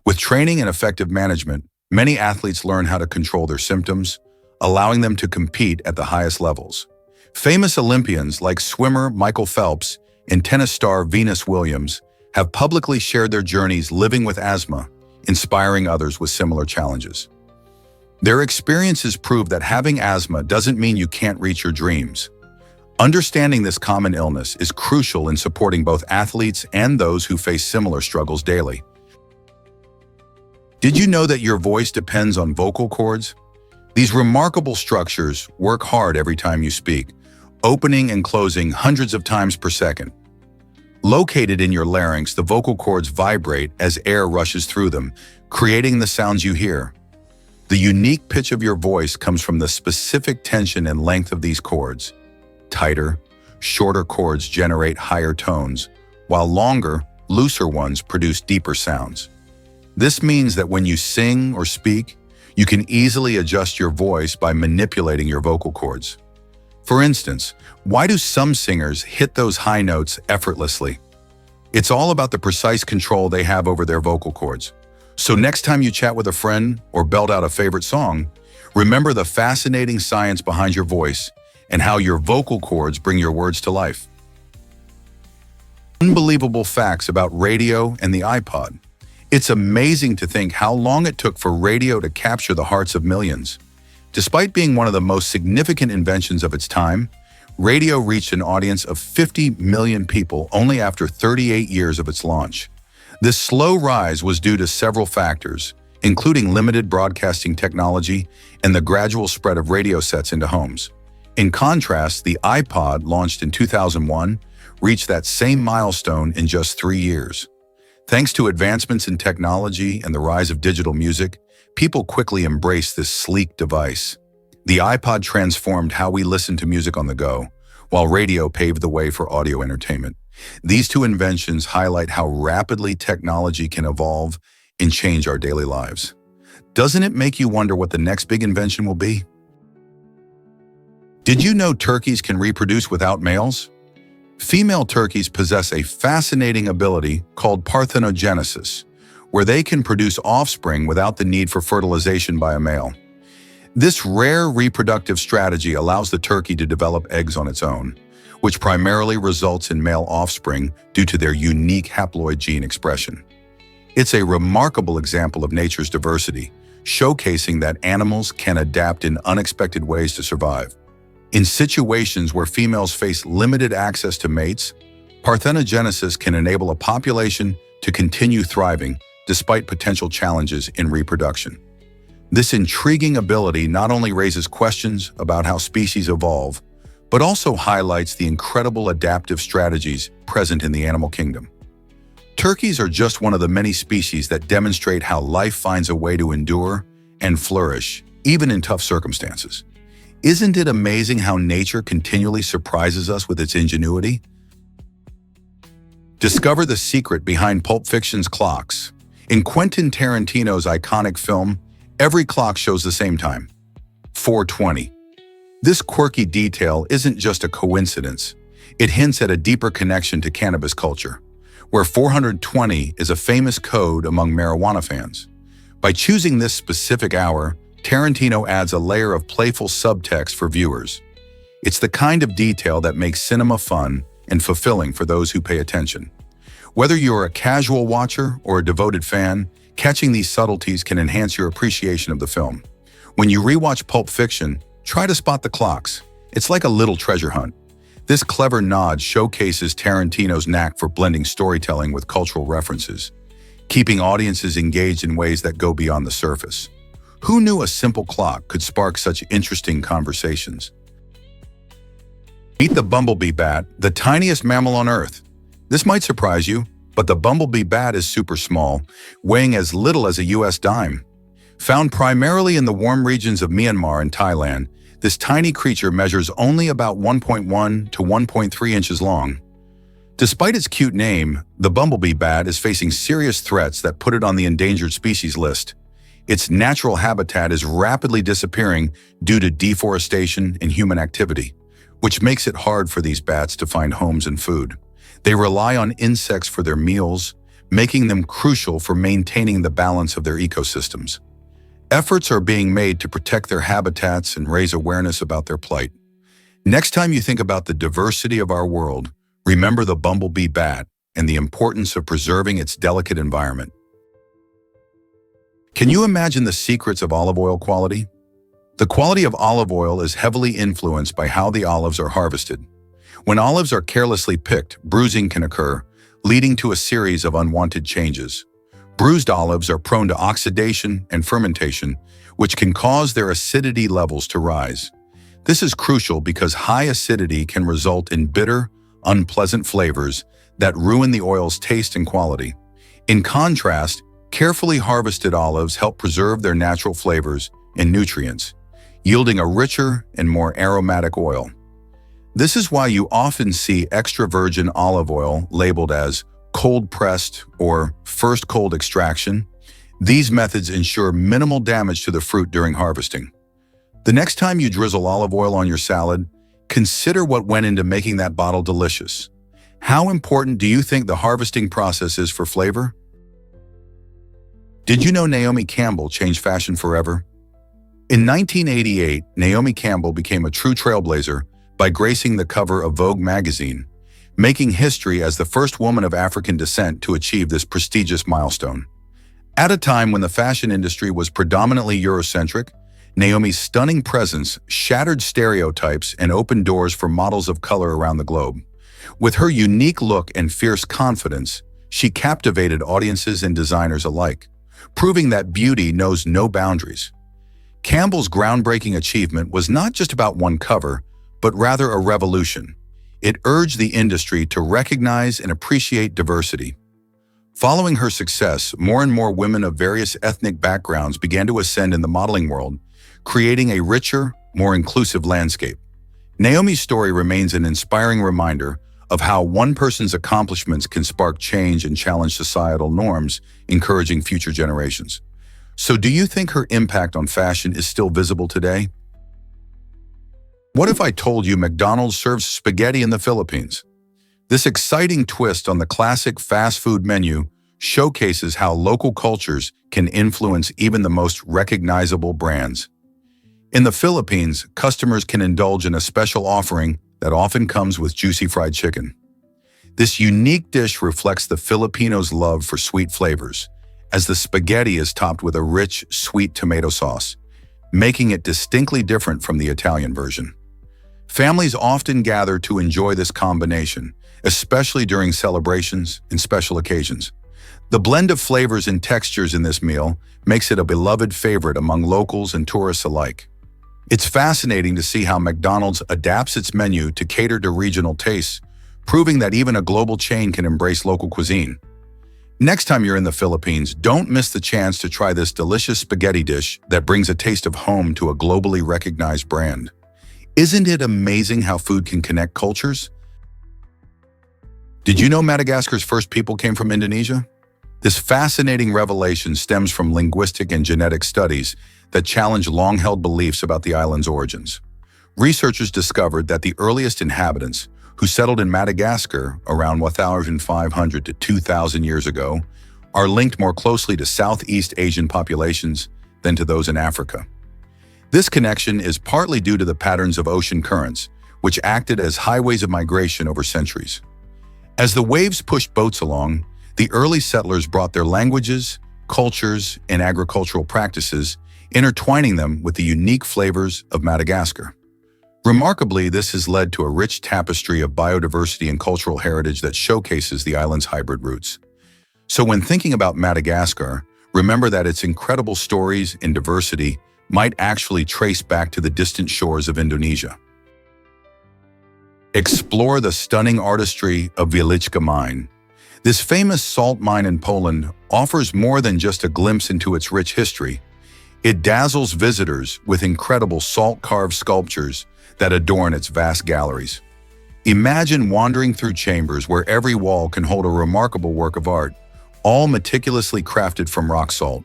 With training and effective management, many athletes learn how to control their symptoms, allowing them to compete at the highest levels. Famous Olympians like swimmer Michael Phelps and tennis star Venus Williams have publicly shared their journeys living with asthma, inspiring others with similar challenges. Their experiences prove that having asthma doesn't mean you can't reach your dreams. Understanding this common illness is crucial in supporting both athletes and those who face similar struggles daily. Did you know that your voice depends on vocal cords? These remarkable structures work hard every time you speak, opening and closing hundreds of times per second. Located in your larynx, the vocal cords vibrate as air rushes through them, creating the sounds you hear. The unique pitch of your voice comes from the specific tension and length of these cords. Tighter, shorter cords generate higher tones, while longer, looser ones produce deeper sounds. This means that when you sing or speak, you can easily adjust your voice by manipulating your vocal cords. For instance, why do some singers hit those high notes effortlessly? It's all about the precise control they have over their vocal cords. So next time you chat with a friend or belt out a favorite song, remember the fascinating science behind your voice and how your vocal cords bring your words to life. Unbelievable facts about radio and the iPod. It's amazing to think how long it took for radio to capture the hearts of millions. Despite being one of the most significant inventions of its time, radio reached an audience of 50 million people only after 38 years of its launch. This slow rise was due to several factors, including limited broadcasting technology and the gradual spread of radio sets into homes. In contrast, the iPod, launched in 2001, reached that same milestone in just 3 years. Thanks to advancements in technology and the rise of digital music, people quickly embraced this sleek device. The iPod transformed how we listen to music on the go, while radio paved the way for audio entertainment. These two inventions highlight how rapidly technology can evolve and change our daily lives. Doesn't it make you wonder what the next big invention will be? Did you know turkeys can reproduce without males? Female turkeys possess a fascinating ability called parthenogenesis, where they can produce offspring without the need for fertilization by a male. This rare reproductive strategy allows the turkey to develop eggs on its own, which primarily results in male offspring due to their unique haploid gene expression. It's a remarkable example of nature's diversity, showcasing that animals can adapt in unexpected ways to survive. In situations where females face limited access to mates, parthenogenesis can enable a population to continue thriving despite potential challenges in reproduction. This intriguing ability not only raises questions about how species evolve, but also highlights the incredible adaptive strategies present in the animal kingdom. Turkeys are just one of the many species that demonstrate how life finds a way to endure and flourish, even in tough circumstances. Isn't it amazing how nature continually surprises us with its ingenuity? Discover the secret behind Pulp Fiction's clocks. In Quentin Tarantino's iconic film, every clock shows the same time, 4:20. This quirky detail isn't just a coincidence. It hints at a deeper connection to cannabis culture, where 420 is a famous code among marijuana fans. By choosing this specific hour, Tarantino adds a layer of playful subtext for viewers. It's the kind of detail that makes cinema fun and fulfilling for those who pay attention. Whether you're a casual watcher or a devoted fan, catching these subtleties can enhance your appreciation of the film. When you rewatch Pulp Fiction, try to spot the clocks. It's like a little treasure hunt. This clever nod showcases Tarantino's knack for blending storytelling with cultural references, keeping audiences engaged in ways that go beyond the surface. Who knew a simple clock could spark such interesting conversations? Meet the bumblebee bat, the tiniest mammal on Earth. This might surprise you, but the bumblebee bat is super small, weighing as little as a US dime. Found primarily in the warm regions of Myanmar and Thailand, this tiny creature measures only about 1.1 to 1.3 inches long. Despite its cute name, the bumblebee bat is facing serious threats that put it on the endangered species list. Its natural habitat is rapidly disappearing due to deforestation and human activity, which makes it hard for these bats to find homes and food. They rely on insects for their meals, making them crucial for maintaining the balance of their ecosystems. Efforts are being made to protect their habitats and raise awareness about their plight. Next time you think about the diversity of our world, remember the bumblebee bat and the importance of preserving its delicate environment. Can you imagine the secrets of olive oil quality? The quality of olive oil is heavily influenced by how the olives are harvested. When olives are carelessly picked, bruising can occur, leading to a series of unwanted changes. Bruised olives are prone to oxidation and fermentation, which can cause their acidity levels to rise. This is crucial because high acidity can result in bitter, unpleasant flavors that ruin the oil's taste and quality. In contrast, carefully harvested olives help preserve their natural flavors and nutrients, yielding a richer and more aromatic oil. This is why you often see extra virgin olive oil labeled as cold-pressed or first cold extraction. These methods ensure minimal damage to the fruit during harvesting. The next time you drizzle olive oil on your salad, consider what went into making that bottle delicious. How important do you think the harvesting process is for flavor? Did you know Naomi Campbell changed fashion forever? In 1988, Naomi Campbell became a true trailblazer by gracing the cover of Vogue magazine, making history as the first woman of African descent to achieve this prestigious milestone. At a time when the fashion industry was predominantly Eurocentric, Naomi's stunning presence shattered stereotypes and opened doors for models of color around the globe. With her unique look and fierce confidence, she captivated audiences and designers alike, proving that beauty knows no boundaries. Campbell's groundbreaking achievement was not just about one cover, but rather a revolution. It urged the industry to recognize and appreciate diversity. Following her success, more and more women of various ethnic backgrounds began to ascend in the modeling world, creating a richer, more inclusive landscape. Naomi's story remains an inspiring reminder of how one person's accomplishments can spark change and challenge societal norms, encouraging future generations. So do you think her impact on fashion is still visible today? What if I told you McDonald's serves spaghetti in the Philippines? This exciting twist on the classic fast food menu showcases how local cultures can influence even the most recognizable brands. In the Philippines, customers can indulge in a special offering that often comes with juicy fried chicken. This unique dish reflects the Filipinos' love for sweet flavors, as the spaghetti is topped with a rich, sweet tomato sauce, making it distinctly different from the Italian version. Families often gather to enjoy this combination, especially during celebrations and special occasions. The blend of flavors and textures in this meal makes it a beloved favorite among locals and tourists alike. It's fascinating to see how McDonald's adapts its menu to cater to regional tastes, proving that even a global chain can embrace local cuisine. Next time you're in the Philippines, don't miss the chance to try this delicious spaghetti dish that brings a taste of home to a globally recognized brand. Isn't it amazing how food can connect cultures? Did you know Madagascar's first people came from Indonesia? This fascinating revelation stems from linguistic and genetic studies that challenge long-held beliefs about the island's origins. Researchers discovered that the earliest inhabitants, who settled in Madagascar around 1,500 to 2,000 years ago, are linked more closely to Southeast Asian populations than to those in Africa. This connection is partly due to the patterns of ocean currents, which acted as highways of migration over centuries. As the waves pushed boats along, the early settlers brought their languages, cultures, and agricultural practices, intertwining them with the unique flavors of Madagascar. Remarkably, this has led to a rich tapestry of biodiversity and cultural heritage that showcases the island's hybrid roots. So when thinking about Madagascar, remember that its incredible stories and diversity might actually trace back to the distant shores of Indonesia. Explore the stunning artistry of Wieliczka Mine. This famous salt mine in Poland offers more than just a glimpse into its rich history. It dazzles visitors with incredible salt-carved sculptures that adorn its vast galleries. Imagine wandering through chambers where every wall can hold a remarkable work of art, all meticulously crafted from rock salt.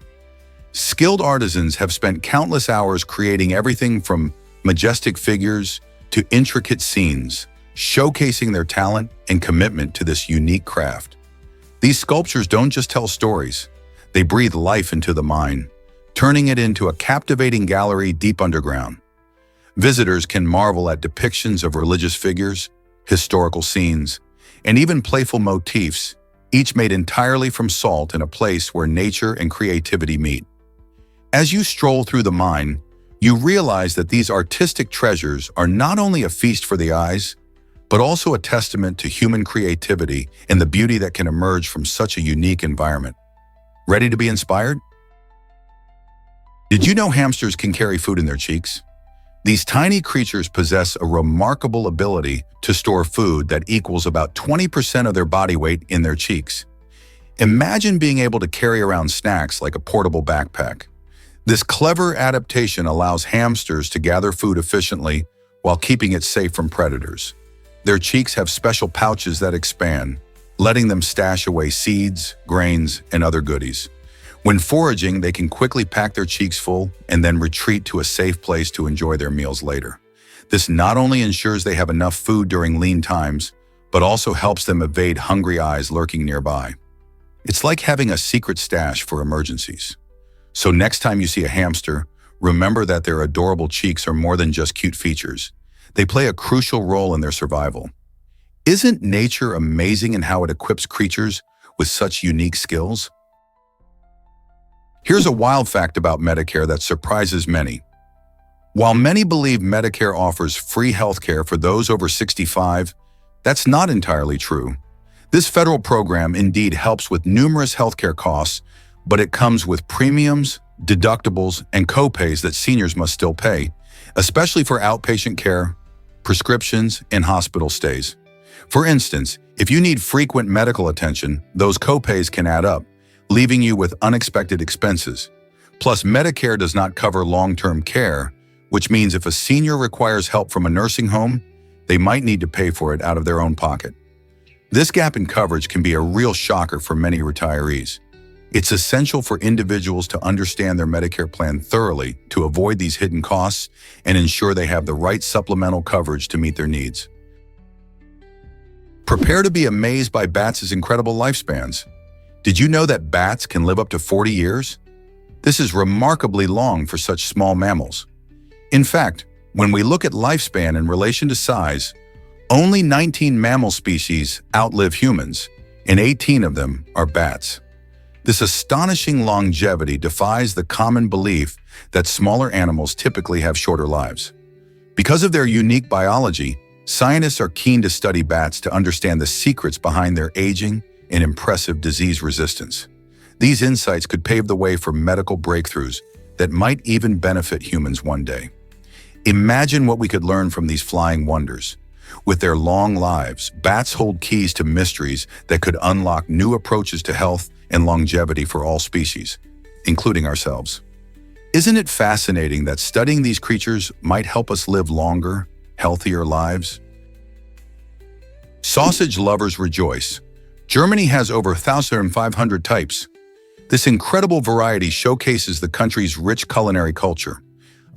Skilled artisans have spent countless hours creating everything from majestic figures to intricate scenes, showcasing their talent and commitment to this unique craft. These sculptures don't just tell stories, they breathe life into the mine, turning it into a captivating gallery deep underground. Visitors can marvel at depictions of religious figures, historical scenes, and even playful motifs, each made entirely from salt in a place where nature and creativity meet. As you stroll through the mine, you realize that these artistic treasures are not only a feast for the eyes, but also a testament to human creativity and the beauty that can emerge from such a unique environment. Ready to be inspired? Did you know hamsters can carry food in their cheeks? These tiny creatures possess a remarkable ability to store food that equals about 20% of their body weight in their cheeks. Imagine being able to carry around snacks like a portable backpack. This clever adaptation allows hamsters to gather food efficiently while keeping it safe from predators. Their cheeks have special pouches that expand, letting them stash away seeds, grains, and other goodies. When foraging, they can quickly pack their cheeks full and then retreat to a safe place to enjoy their meals later. This not only ensures they have enough food during lean times, but also helps them evade hungry eyes lurking nearby. It's like having a secret stash for emergencies. So next time you see a hamster, remember that their adorable cheeks are more than just cute features. They play a crucial role in their survival. Isn't nature amazing in how it equips creatures with such unique skills? Here's a wild fact about Medicare that surprises many. While many believe Medicare offers free healthcare for those over 65, that's not entirely true. This federal program indeed helps with numerous healthcare costs, but it comes with premiums, deductibles, and copays that seniors must still pay, especially for outpatient care, prescriptions, and hospital stays. For instance, if you need frequent medical attention, those copays can add up, leaving you with unexpected expenses. Plus, Medicare does not cover long-term care, which means if a senior requires help from a nursing home, they might need to pay for it out of their own pocket. This gap in coverage can be a real shocker for many retirees. It's essential for individuals to understand their Medicare plan thoroughly to avoid these hidden costs and ensure they have the right supplemental coverage to meet their needs. Prepare to be amazed by bats' incredible lifespans. Did you know that bats can live up to 40 years? This is remarkably long for such small mammals. In fact, when we look at lifespan in relation to size, only 19 mammal species outlive humans, and 18 of them are bats. This astonishing longevity defies the common belief that smaller animals typically have shorter lives. Because of their unique biology, scientists are keen to study bats to understand the secrets behind their aging and impressive disease resistance. These insights could pave the way for medical breakthroughs that might even benefit humans one day. Imagine what we could learn from these flying wonders. With their long lives, bats hold keys to mysteries that could unlock new approaches to health and longevity for all species, including ourselves. Isn't it fascinating that studying these creatures might help us live longer, healthier lives? Sausage lovers rejoice. Germany has over 1,500 types. This incredible variety showcases the country's rich culinary culture.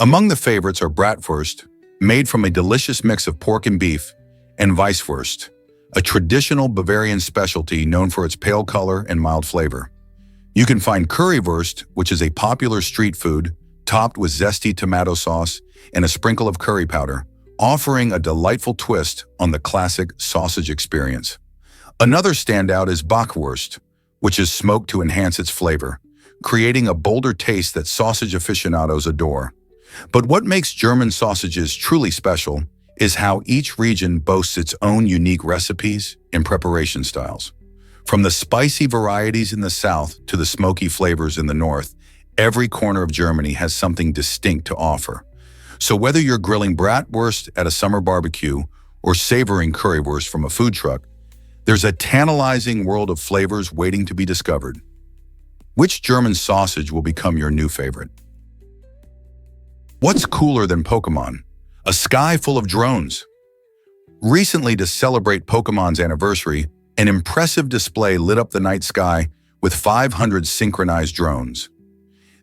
Among the favorites are bratwurst, made from a delicious mix of pork and beef, and Weisswurst, a traditional Bavarian specialty known for its pale color and mild flavor. You can find currywurst, which is a popular street food, topped with zesty tomato sauce and a sprinkle of curry powder, offering a delightful twist on the classic sausage experience. Another standout is bockwurst, which is smoked to enhance its flavor, creating a bolder taste that sausage aficionados adore. But what makes German sausages truly special is how each region boasts its own unique recipes and preparation styles. From the spicy varieties in the south to the smoky flavors in the north, every corner of Germany has something distinct to offer. So whether you're grilling bratwurst at a summer barbecue or savoring currywurst from a food truck, there's a tantalizing world of flavors waiting to be discovered. Which German sausage will become your new favorite? What's cooler than Pokémon? A sky full of drones. Recently, to celebrate Pokémon's anniversary, an impressive display lit up the night sky with 500 synchronized drones.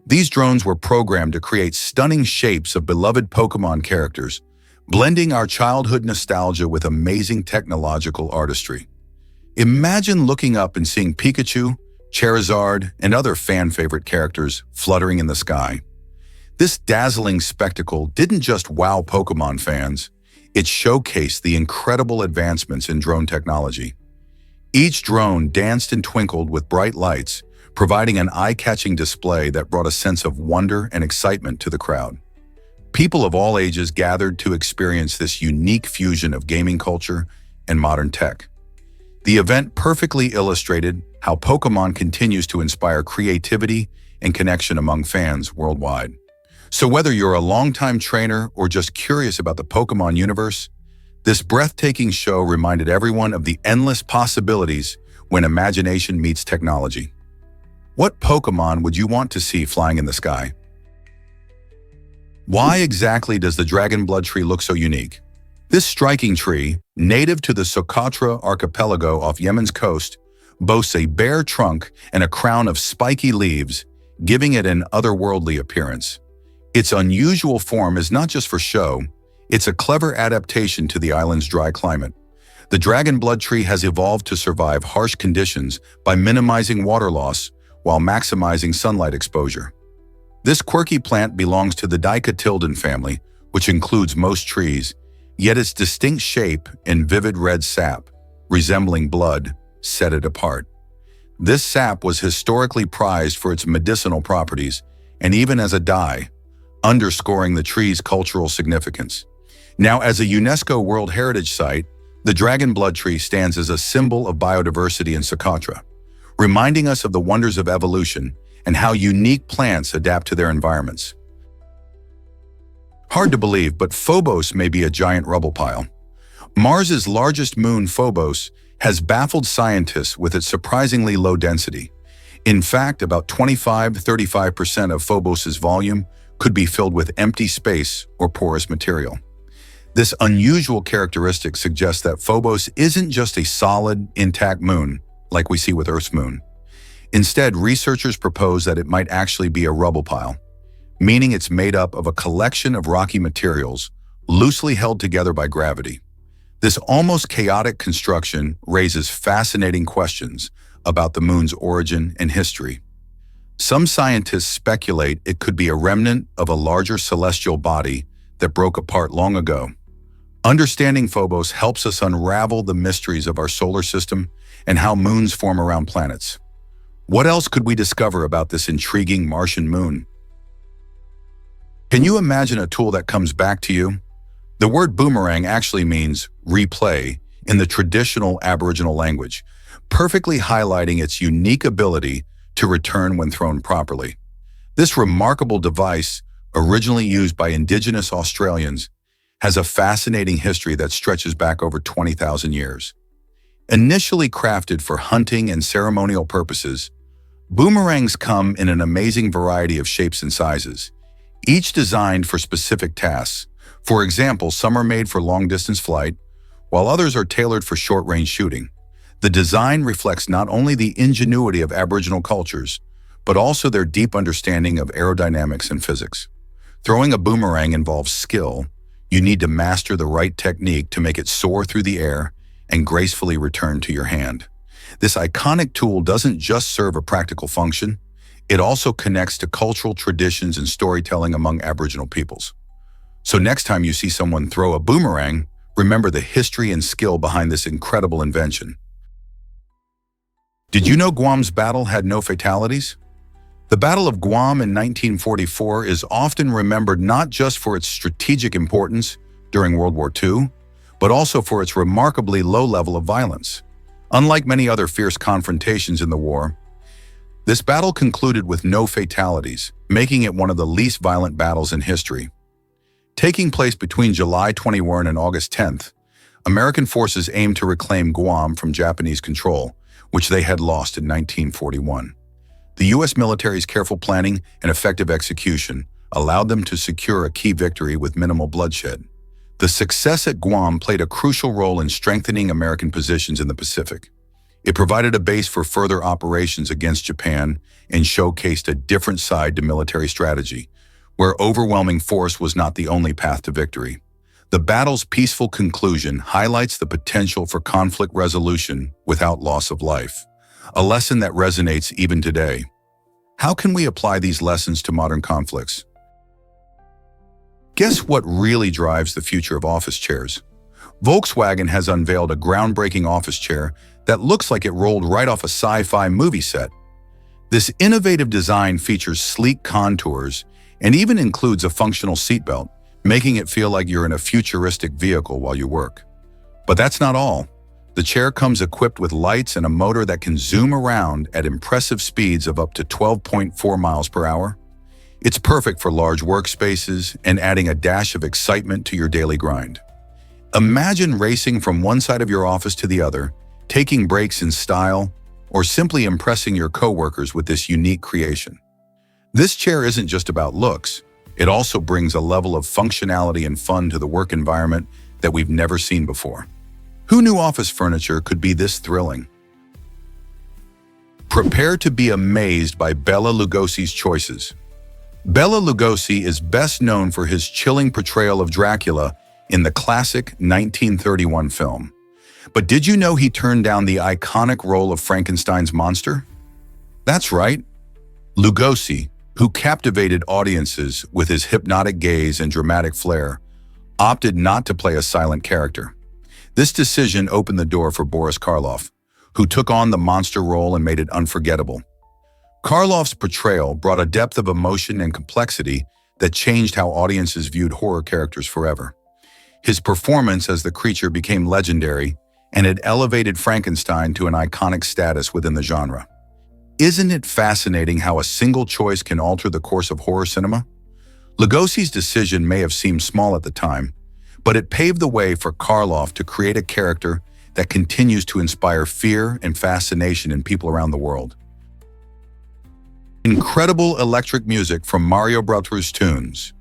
These drones were programmed to create stunning shapes of beloved Pokémon characters, blending our childhood nostalgia with amazing technological artistry. Imagine looking up and seeing Pikachu, Charizard, and other fan-favorite characters fluttering in the sky. This dazzling spectacle didn't just wow Pokémon fans, it showcased the incredible advancements in drone technology. Each drone danced and twinkled with bright lights, providing an eye-catching display that brought a sense of wonder and excitement to the crowd. People of all ages gathered to experience this unique fusion of gaming culture and modern tech. The event perfectly illustrated how Pokémon continues to inspire creativity and connection among fans worldwide. So whether you're a longtime trainer or just curious about the Pokémon universe, this breathtaking show reminded everyone of the endless possibilities when imagination meets technology. What Pokémon would you want to see flying in the sky? Why exactly does the dragon blood tree look so unique? This striking tree, native to the Socotra archipelago off Yemen's coast, boasts a bare trunk and a crown of spiky leaves, giving it an otherworldly appearance. Its unusual form is not just for show, it's a clever adaptation to the island's dry climate. The dragon blood tree has evolved to survive harsh conditions by minimizing water loss while maximizing sunlight exposure. This quirky plant belongs to the Dicotyledon family, which includes most trees, Yet its distinct shape and vivid red sap, resembling blood, set it apart. This sap was historically prized for its medicinal properties and even as a dye, underscoring the tree's cultural significance. Now, as a UNESCO World Heritage Site, the dragon blood tree stands as a symbol of biodiversity in Socotra, reminding us of the wonders of evolution and how unique plants adapt to their environments. Hard to believe, but Phobos may be a giant rubble pile. Mars's largest moon, Phobos, has baffled scientists with its surprisingly low density. In fact, about 25–35% of Phobos's volume could be filled with empty space or porous material. This unusual characteristic suggests that Phobos isn't just a solid, intact moon, like we see with Earth's moon. Instead, researchers propose that it might actually be a rubble pile, meaning it's made up of a collection of rocky materials loosely held together by gravity. This almost chaotic construction raises fascinating questions about the moon's origin and history. Some scientists speculate it could be a remnant of a larger celestial body that broke apart long ago. Understanding Phobos helps us unravel the mysteries of our solar system and how moons form around planets. What else could we discover about this intriguing Martian moon? Can you imagine a tool that comes back to you? The word boomerang actually means replay in the traditional Aboriginal language, perfectly highlighting its unique ability to return when thrown properly. This remarkable device, originally used by Indigenous Australians, has a fascinating history that stretches back over 20,000 years. Initially crafted for hunting and ceremonial purposes, boomerangs come in an amazing variety of shapes and sizes, each designed for specific tasks. For example, some are made for long-distance flight, while others are tailored for short-range shooting. The design reflects not only the ingenuity of Aboriginal cultures, but also their deep understanding of aerodynamics and physics. Throwing a boomerang involves skill. You need to master the right technique to make it soar through the air and gracefully return to your hand. This iconic tool doesn't just serve a practical function, it also connects to cultural traditions and storytelling among Aboriginal peoples. So next time you see someone throw a boomerang, remember the history and skill behind this incredible invention. Did you know Guam's battle had no fatalities? The Battle of Guam in 1944 is often remembered not just for its strategic importance during World War II, but also for its remarkably low level of violence. Unlike many other fierce confrontations in the war, this battle concluded with no fatalities, making it one of the least violent battles in history. Taking place between July 21 and August 10th, American forces aimed to reclaim Guam from Japanese control, which they had lost in 1941. The U.S. military's careful planning and effective execution allowed them to secure a key victory with minimal bloodshed. The success at Guam played a crucial role in strengthening American positions in the Pacific. It provided a base for further operations against Japan and showcased a different side to military strategy, where overwhelming force was not the only path to victory. The battle's peaceful conclusion highlights the potential for conflict resolution without loss of life, a lesson that resonates even today. How can we apply these lessons to modern conflicts? Guess what really drives the future of office chairs? Volkswagen has unveiled a groundbreaking office chair that looks like it rolled right off a sci-fi movie set. This innovative design features sleek contours and even includes a functional seatbelt, making it feel like you're in a futuristic vehicle while you work. But that's not all. The chair comes equipped with lights and a motor that can zoom around at impressive speeds of up to 12.4 miles per hour. It's perfect for large workspaces and adding a dash of excitement to your daily grind. Imagine racing from one side of your office to the other, taking breaks in style, or simply impressing your coworkers with this unique creation. This chair isn't just about looks. It also brings a level of functionality and fun to the work environment that we've never seen before. Who knew office furniture could be this thrilling? Prepare to be amazed by Bela Lugosi's choices. Bela Lugosi is best known for his chilling portrayal of Dracula in the classic 1931 film. But did you know he turned down the iconic role of Frankenstein's monster? That's right. Lugosi, who captivated audiences with his hypnotic gaze and dramatic flair, opted not to play a silent character. This decision opened the door for Boris Karloff, who took on the monster role and made it unforgettable. Karloff's portrayal brought a depth of emotion and complexity that changed how audiences viewed horror characters forever. His performance as the creature became legendary, and it elevated Frankenstein to an iconic status within the genre. Isn't it fascinating how a single choice can alter the course of horror cinema? Lugosi's decision may have seemed small at the time, but it paved the way for Karloff to create a character that continues to inspire fear and fascination in people around the world. Incredible electric music from Mario Bros. Tunes.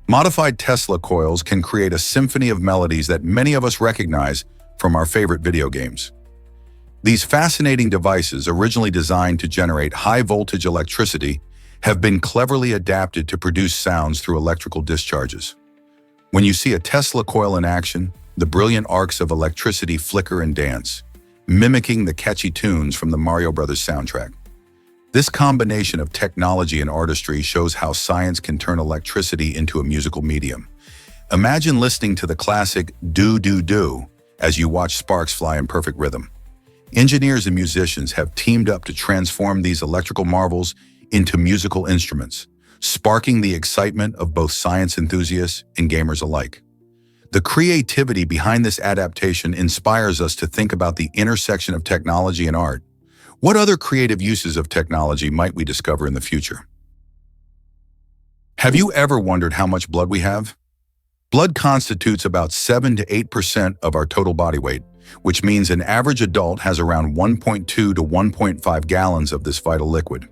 Modified Tesla coils can create a symphony of melodies that many of us recognize from our favorite video games. These fascinating devices, originally designed to generate high-voltage electricity, have been cleverly adapted to produce sounds through electrical discharges. When you see a Tesla coil in action, the brilliant arcs of electricity flicker and dance, mimicking the catchy tunes from the Mario Bros. Soundtrack. This combination of technology and artistry shows how science can turn electricity into a musical medium. Imagine listening to the classic "Do Do Do" as you watch sparks fly in perfect rhythm. Engineers and musicians have teamed up to transform these electrical marvels into musical instruments, sparking the excitement of both science enthusiasts and gamers alike. The creativity behind this adaptation inspires us to think about the intersection of technology and art. What other creative uses of technology might we discover in the future? Have you ever wondered how much blood we have? Blood constitutes about 7 to 8% of our total body weight, which means an average adult has around 1.2 to 1.5 gallons of this vital liquid.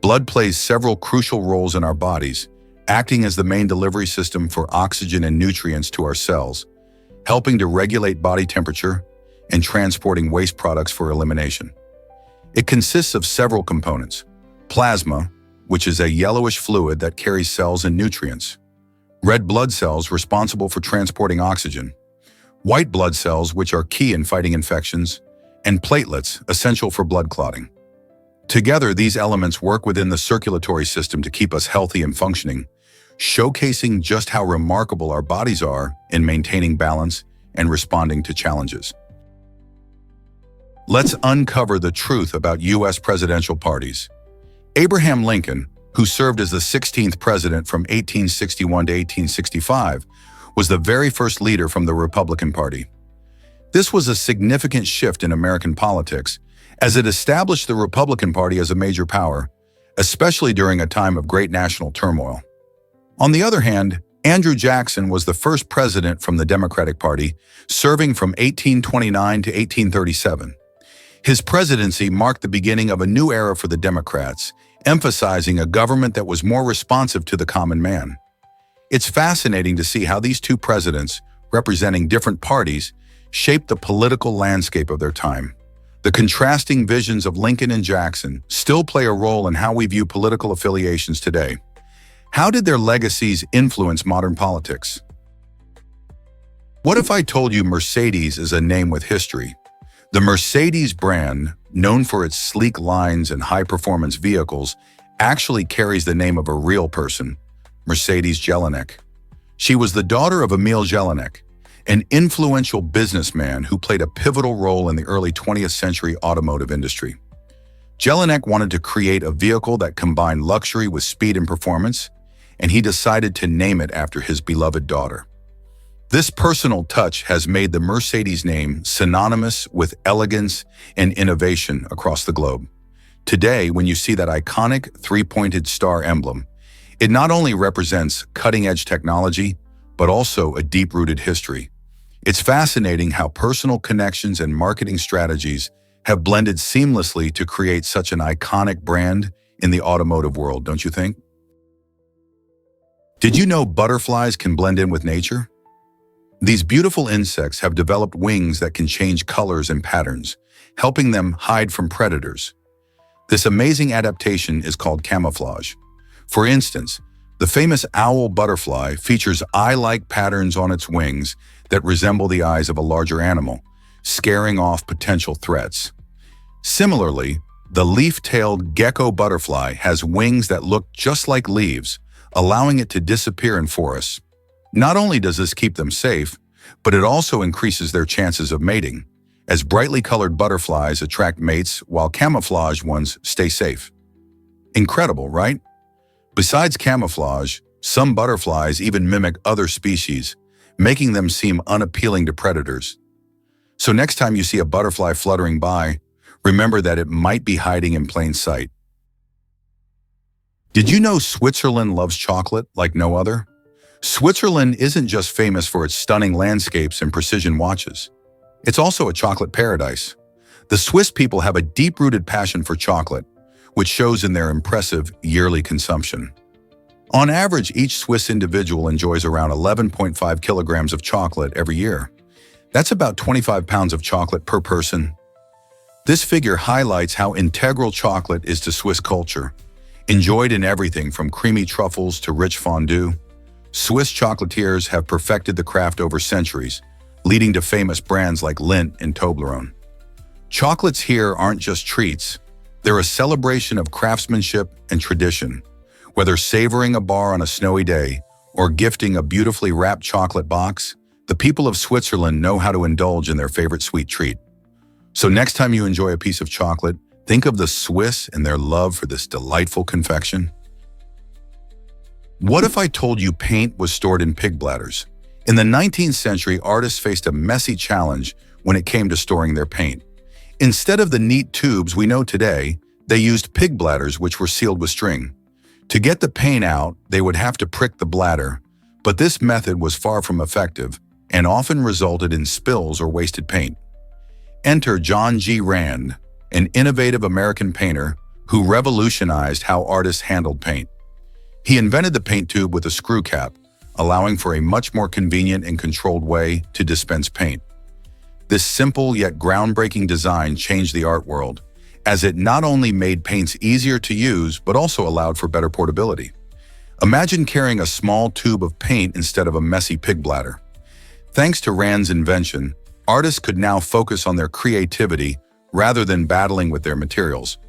Blood plays several crucial roles in our bodies, acting as the main delivery system for oxygen and nutrients to our cells, helping to regulate body temperature and transporting waste products for elimination. It consists of several components: plasma, which is a yellowish fluid that carries cells and nutrients; red blood cells responsible for transporting oxygen; white blood cells, which are key in fighting infections; and platelets, essential for blood clotting. Together, these elements work within the circulatory system to keep us healthy and functioning, showcasing just how remarkable our bodies are in maintaining balance and responding to challenges. Let's uncover the truth about U.S. presidential parties. Abraham Lincoln, who served as the 16th president from 1861 to 1865, was the very first leader from the Republican Party. This was a significant shift in American politics, as it established the Republican Party as a major power, especially during a time of great national turmoil. On the other hand, Andrew Jackson was the first president from the Democratic Party, serving from 1829 to 1837. His presidency marked the beginning of a new era for the Democrats, emphasizing a government that was more responsive to the common man. It's fascinating to see how these two presidents, representing different parties, shaped the political landscape of their time. The contrasting visions of Lincoln and Jackson still play a role in how we view political affiliations today. How did their legacies influence modern politics? What if I told you Mercedes is a name with history? The Mercedes brand, known for its sleek lines and high-performance vehicles, actually carries the name of a real person, Mercedes Jelinek. She was the daughter of Emil Jelinek, an influential businessman who played a pivotal role in the early 20th century automotive industry. Jelinek wanted to create a vehicle that combined luxury with speed and performance, and he decided to name it after his beloved daughter. This personal touch has made the Mercedes name synonymous with elegance and innovation across the globe. Today, when you see that iconic three-pointed star emblem, it not only represents cutting-edge technology, but also a deep-rooted history. It's fascinating how personal connections and marketing strategies have blended seamlessly to create such an iconic brand in the automotive world, don't you think? Did you know butterflies can blend in with nature? These beautiful insects have developed wings that can change colors and patterns, helping them hide from predators. This amazing adaptation is called camouflage. For instance, the famous owl butterfly features eye-like patterns on its wings that resemble the eyes of a larger animal, scaring off potential threats. Similarly, the leaf-tailed gecko butterfly has wings that look just like leaves, allowing it to disappear in forests. Not only does this keep them safe, but it also increases their chances of mating, as brightly colored butterflies attract mates while camouflaged ones stay safe. Incredible, right? Besides camouflage, some butterflies even mimic other species, making them seem unappealing to predators. So next time you see a butterfly fluttering by, remember that it might be hiding in plain sight. Did you know Switzerland loves chocolate like no other? Switzerland isn't just famous for its stunning landscapes and precision watches. It's also a chocolate paradise. The Swiss people have a deep-rooted passion for chocolate, which shows in their impressive yearly consumption. On average, each Swiss individual enjoys around 11.5 kilograms of chocolate every year. That's about 25 pounds of chocolate per person. This figure highlights how integral chocolate is to Swiss culture. Enjoyed in everything from creamy truffles to rich fondue, Swiss chocolatiers have perfected the craft over centuries, leading to famous brands like Lindt and Toblerone. Chocolates here aren't just treats, they're a celebration of craftsmanship and tradition. Whether savoring a bar on a snowy day or gifting a beautifully wrapped chocolate box, the people of Switzerland know how to indulge in their favorite sweet treat. So next time you enjoy a piece of chocolate, think of the Swiss and their love for this delightful confection. What if I told you paint was stored in pig bladders? In the 19th century, artists faced a messy challenge when it came to storing their paint. Instead of the neat tubes we know today, they used pig bladders which were sealed with string. To get the paint out, they would have to prick the bladder, but this method was far from effective and often resulted in spills or wasted paint. Enter John G. Rand, an innovative American painter who revolutionized how artists handled paint. He invented the paint tube with a screw cap, allowing for a much more convenient and controlled way to dispense paint. This simple yet groundbreaking design changed the art world, as it not only made paints easier to use but also allowed for better portability. Imagine carrying a small tube of paint instead of a messy pig bladder. Thanks to Rand's invention, artists could now focus on their creativity rather than battling with their materials.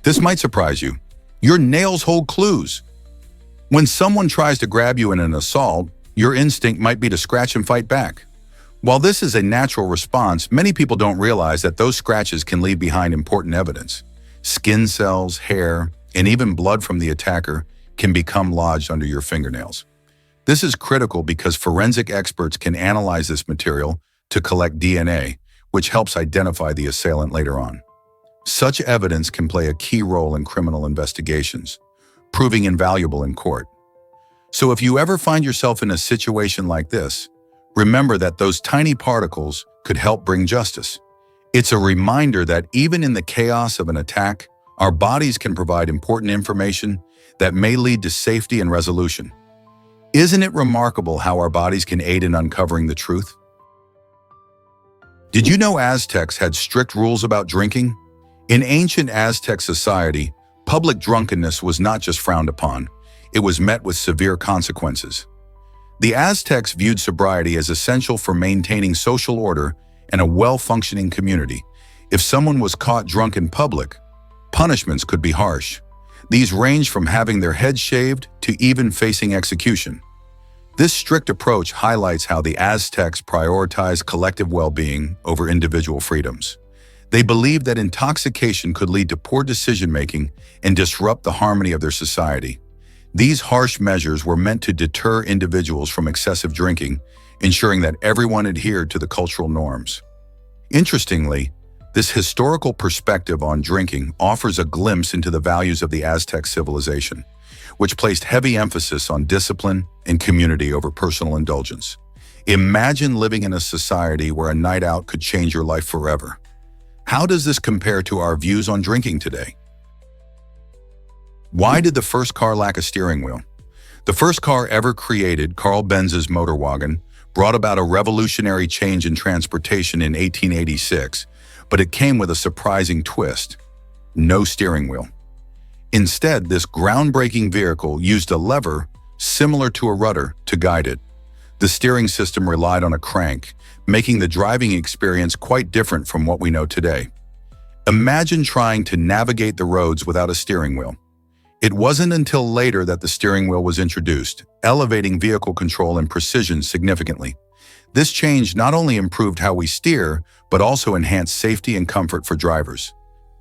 This might surprise you. Your nails hold clues. When someone tries to grab you in an assault, your instinct might be to scratch and fight back. While this is a natural response, many people don't realize that those scratches can leave behind important evidence. Skin cells, hair, and even blood from the attacker can become lodged under your fingernails. This is critical because forensic experts can analyze this material to collect DNA, which helps identify the assailant later on. Such evidence can play a key role in criminal investigations, proving invaluable in court. So if you ever find yourself in a situation like this, remember that those tiny particles could help bring justice. It's a reminder that even in the chaos of an attack, our bodies can provide important information that may lead to safety and resolution. Isn't it remarkable how our bodies can aid in uncovering the truth? Did you know Aztecs had strict rules about drinking? In ancient Aztec society, public drunkenness was not just frowned upon, it was met with severe consequences. The Aztecs viewed sobriety as essential for maintaining social order and a well-functioning community. If someone was caught drunk in public, punishments could be harsh. These ranged from having their head shaved to even facing execution. This strict approach highlights how the Aztecs prioritized collective well-being over individual freedoms. They believed that intoxication could lead to poor decision-making and disrupt the harmony of their society. These harsh measures were meant to deter individuals from excessive drinking, ensuring that everyone adhered to the cultural norms. Interestingly, this historical perspective on drinking offers a glimpse into the values of the Aztec civilization, which placed heavy emphasis on discipline and community over personal indulgence. Imagine living in a society where a night out could change your life forever. How does this compare to our views on drinking today? Why did the first car lack a steering wheel? The first car ever created, Carl Benz's motor wagon, brought about a revolutionary change in transportation in 1886, but it came with a surprising twist: no steering wheel. Instead, this groundbreaking vehicle used a lever similar to a rudder to guide it. The steering system relied on a crank, making the driving experience quite different from what we know today. Imagine trying to navigate the roads without a steering wheel. It wasn't until later that the steering wheel was introduced, elevating vehicle control and precision significantly. This change not only improved how we steer, but also enhanced safety and comfort for drivers.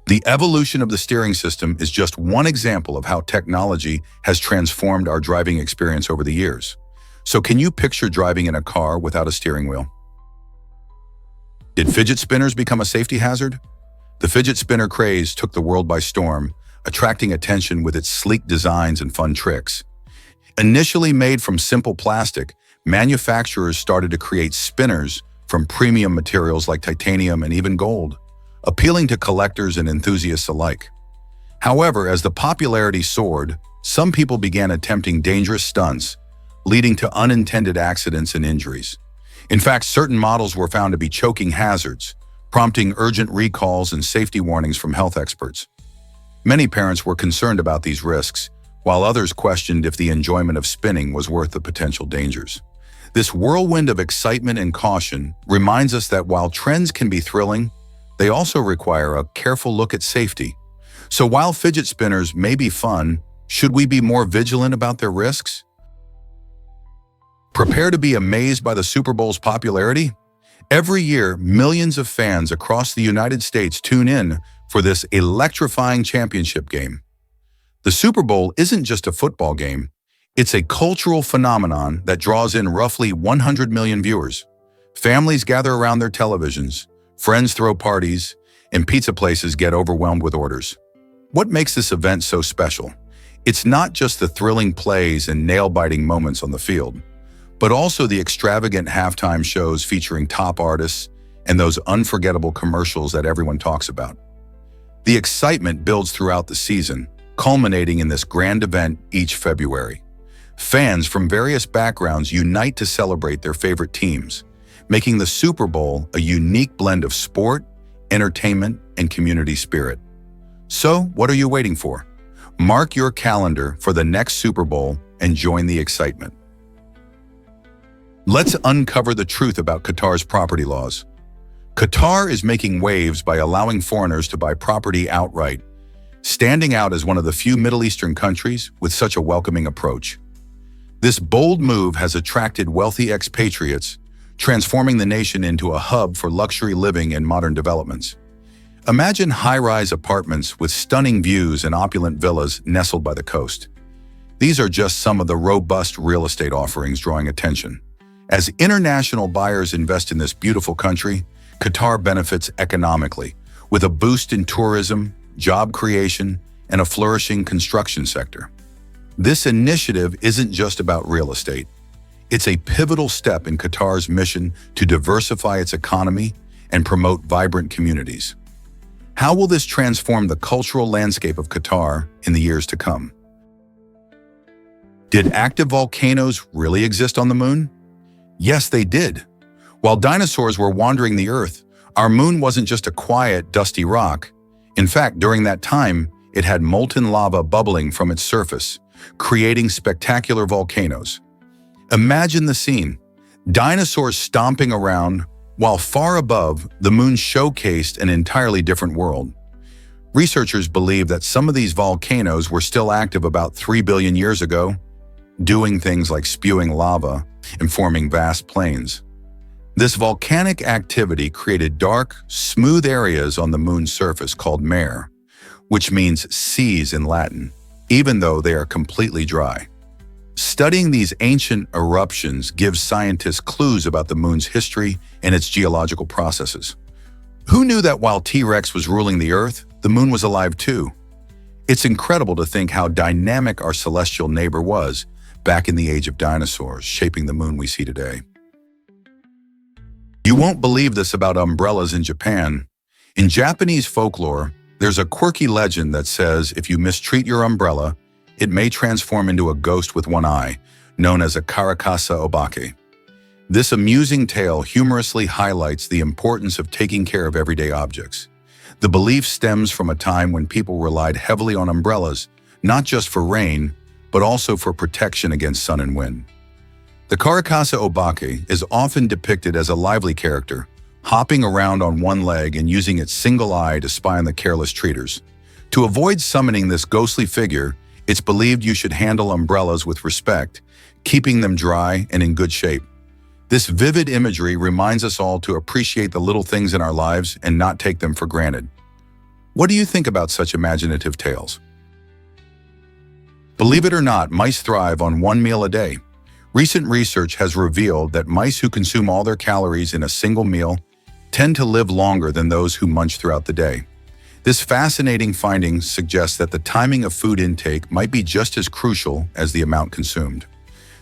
The evolution of the steering system is just one example of how technology has transformed our driving experience over the years. So can you picture driving in a car without a steering wheel? Did fidget spinners become a safety hazard? The fidget spinner craze took the world by storm, attracting attention with its sleek designs and fun tricks. Initially made from simple plastic, manufacturers started to create spinners from premium materials like titanium and even gold, appealing to collectors and enthusiasts alike. However, as the popularity soared, some people began attempting dangerous stunts, leading to unintended accidents and injuries. In fact, certain models were found to be choking hazards, prompting urgent recalls and safety warnings from health experts. Many parents were concerned about these risks, while others questioned if the enjoyment of spinning was worth the potential dangers. This whirlwind of excitement and caution reminds us that while trends can be thrilling, they also require a careful look at safety. So while fidget spinners may be fun, should we be more vigilant about their risks? Prepare to be amazed by the Super Bowl's popularity. Every year, millions of fans across the United States tune in for this electrifying championship game. The Super Bowl isn't just a football game. It's a cultural phenomenon that draws in roughly 100 million viewers. Families gather around their televisions, friends throw parties, and pizza places get overwhelmed with orders. What makes this event so special? It's not just the thrilling plays and nail-biting moments on the field, but also the extravagant halftime shows featuring top artists and those unforgettable commercials that everyone talks about. The excitement builds throughout the season, culminating in this grand event each February. Fans from various backgrounds unite to celebrate their favorite teams, making the Super Bowl a unique blend of sport, entertainment, and community spirit. So, what are you waiting for? Mark your calendar for the next Super Bowl and join the excitement. Let's uncover the truth about Qatar's property laws. Qatar is making waves by allowing foreigners to buy property outright, standing out as one of the few Middle Eastern countries with such a welcoming approach. This bold move has attracted wealthy expatriates, transforming the nation into a hub for luxury living and modern developments. Imagine high-rise apartments with stunning views and opulent villas nestled by the coast. These are just some of the robust real estate offerings drawing attention. As international buyers invest in this beautiful country, Qatar benefits economically, with a boost in tourism, job creation, and a flourishing construction sector. This initiative isn't just about real estate. It's a pivotal step in Qatar's mission to diversify its economy and promote vibrant communities. How will this transform the cultural landscape of Qatar in the years to come? Did active volcanoes really exist on the moon? Yes, they did. While dinosaurs were wandering the Earth, our moon wasn't just a quiet, dusty rock. In fact, during that time, it had molten lava bubbling from its surface, creating spectacular volcanoes. Imagine the scene. Dinosaurs stomping around, while far above, the moon showcased an entirely different world. Researchers believe that some of these volcanoes were still active about 3 billion years ago, doing things like spewing lava and forming vast plains. This volcanic activity created dark, smooth areas on the moon's surface called mare, which means seas in Latin, even though they are completely dry. Studying these ancient eruptions gives scientists clues about the moon's history and its geological processes. Who knew that while T-Rex was ruling the Earth, the moon was alive too? It's incredible to think how dynamic our celestial neighbor was back in the age of dinosaurs, shaping the moon we see today. You won't believe this about umbrellas in Japan. In Japanese folklore, there's a quirky legend that says if you mistreat your umbrella, it may transform into a ghost with one eye, known as a karakasa obake. This amusing tale humorously highlights the importance of taking care of everyday objects. The belief stems from a time when people relied heavily on umbrellas, not just for rain, but also for protection against sun and wind. The karakasa obake is often depicted as a lively character, hopping around on one leg and using its single eye to spy on the careless treaters. To avoid summoning this ghostly figure, It's believed you should handle umbrellas with respect, keeping them dry and in good shape. This vivid imagery reminds us all to appreciate the little things in our lives and not take them for granted. What do you think about such imaginative tales? Believe it or not, mice thrive on one meal a day. Recent research has revealed that mice who consume all their calories in a single meal tend to live longer than those who munch throughout the day. This fascinating finding suggests that the timing of food intake might be just as crucial as the amount consumed.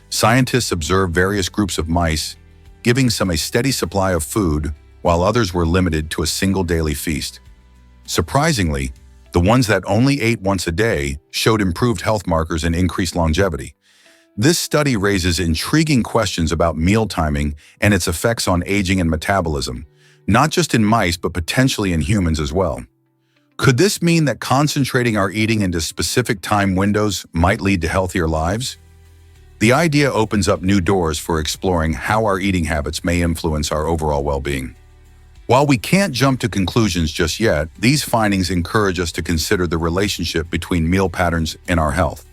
Scientists observed various groups of mice, giving some a steady supply of food, while others were limited to a single daily feast. Surprisingly, the ones that only ate once a day showed improved health markers and increased longevity. This study raises intriguing questions about meal timing and its effects on aging and metabolism, not just in mice but potentially in humans as well. Could this mean that concentrating our eating into specific time windows might lead to healthier lives? The idea opens up new doors for exploring how our eating habits may influence our overall well-being. While we can't jump to conclusions just yet, these findings encourage us to consider the relationship between meal patterns and our health.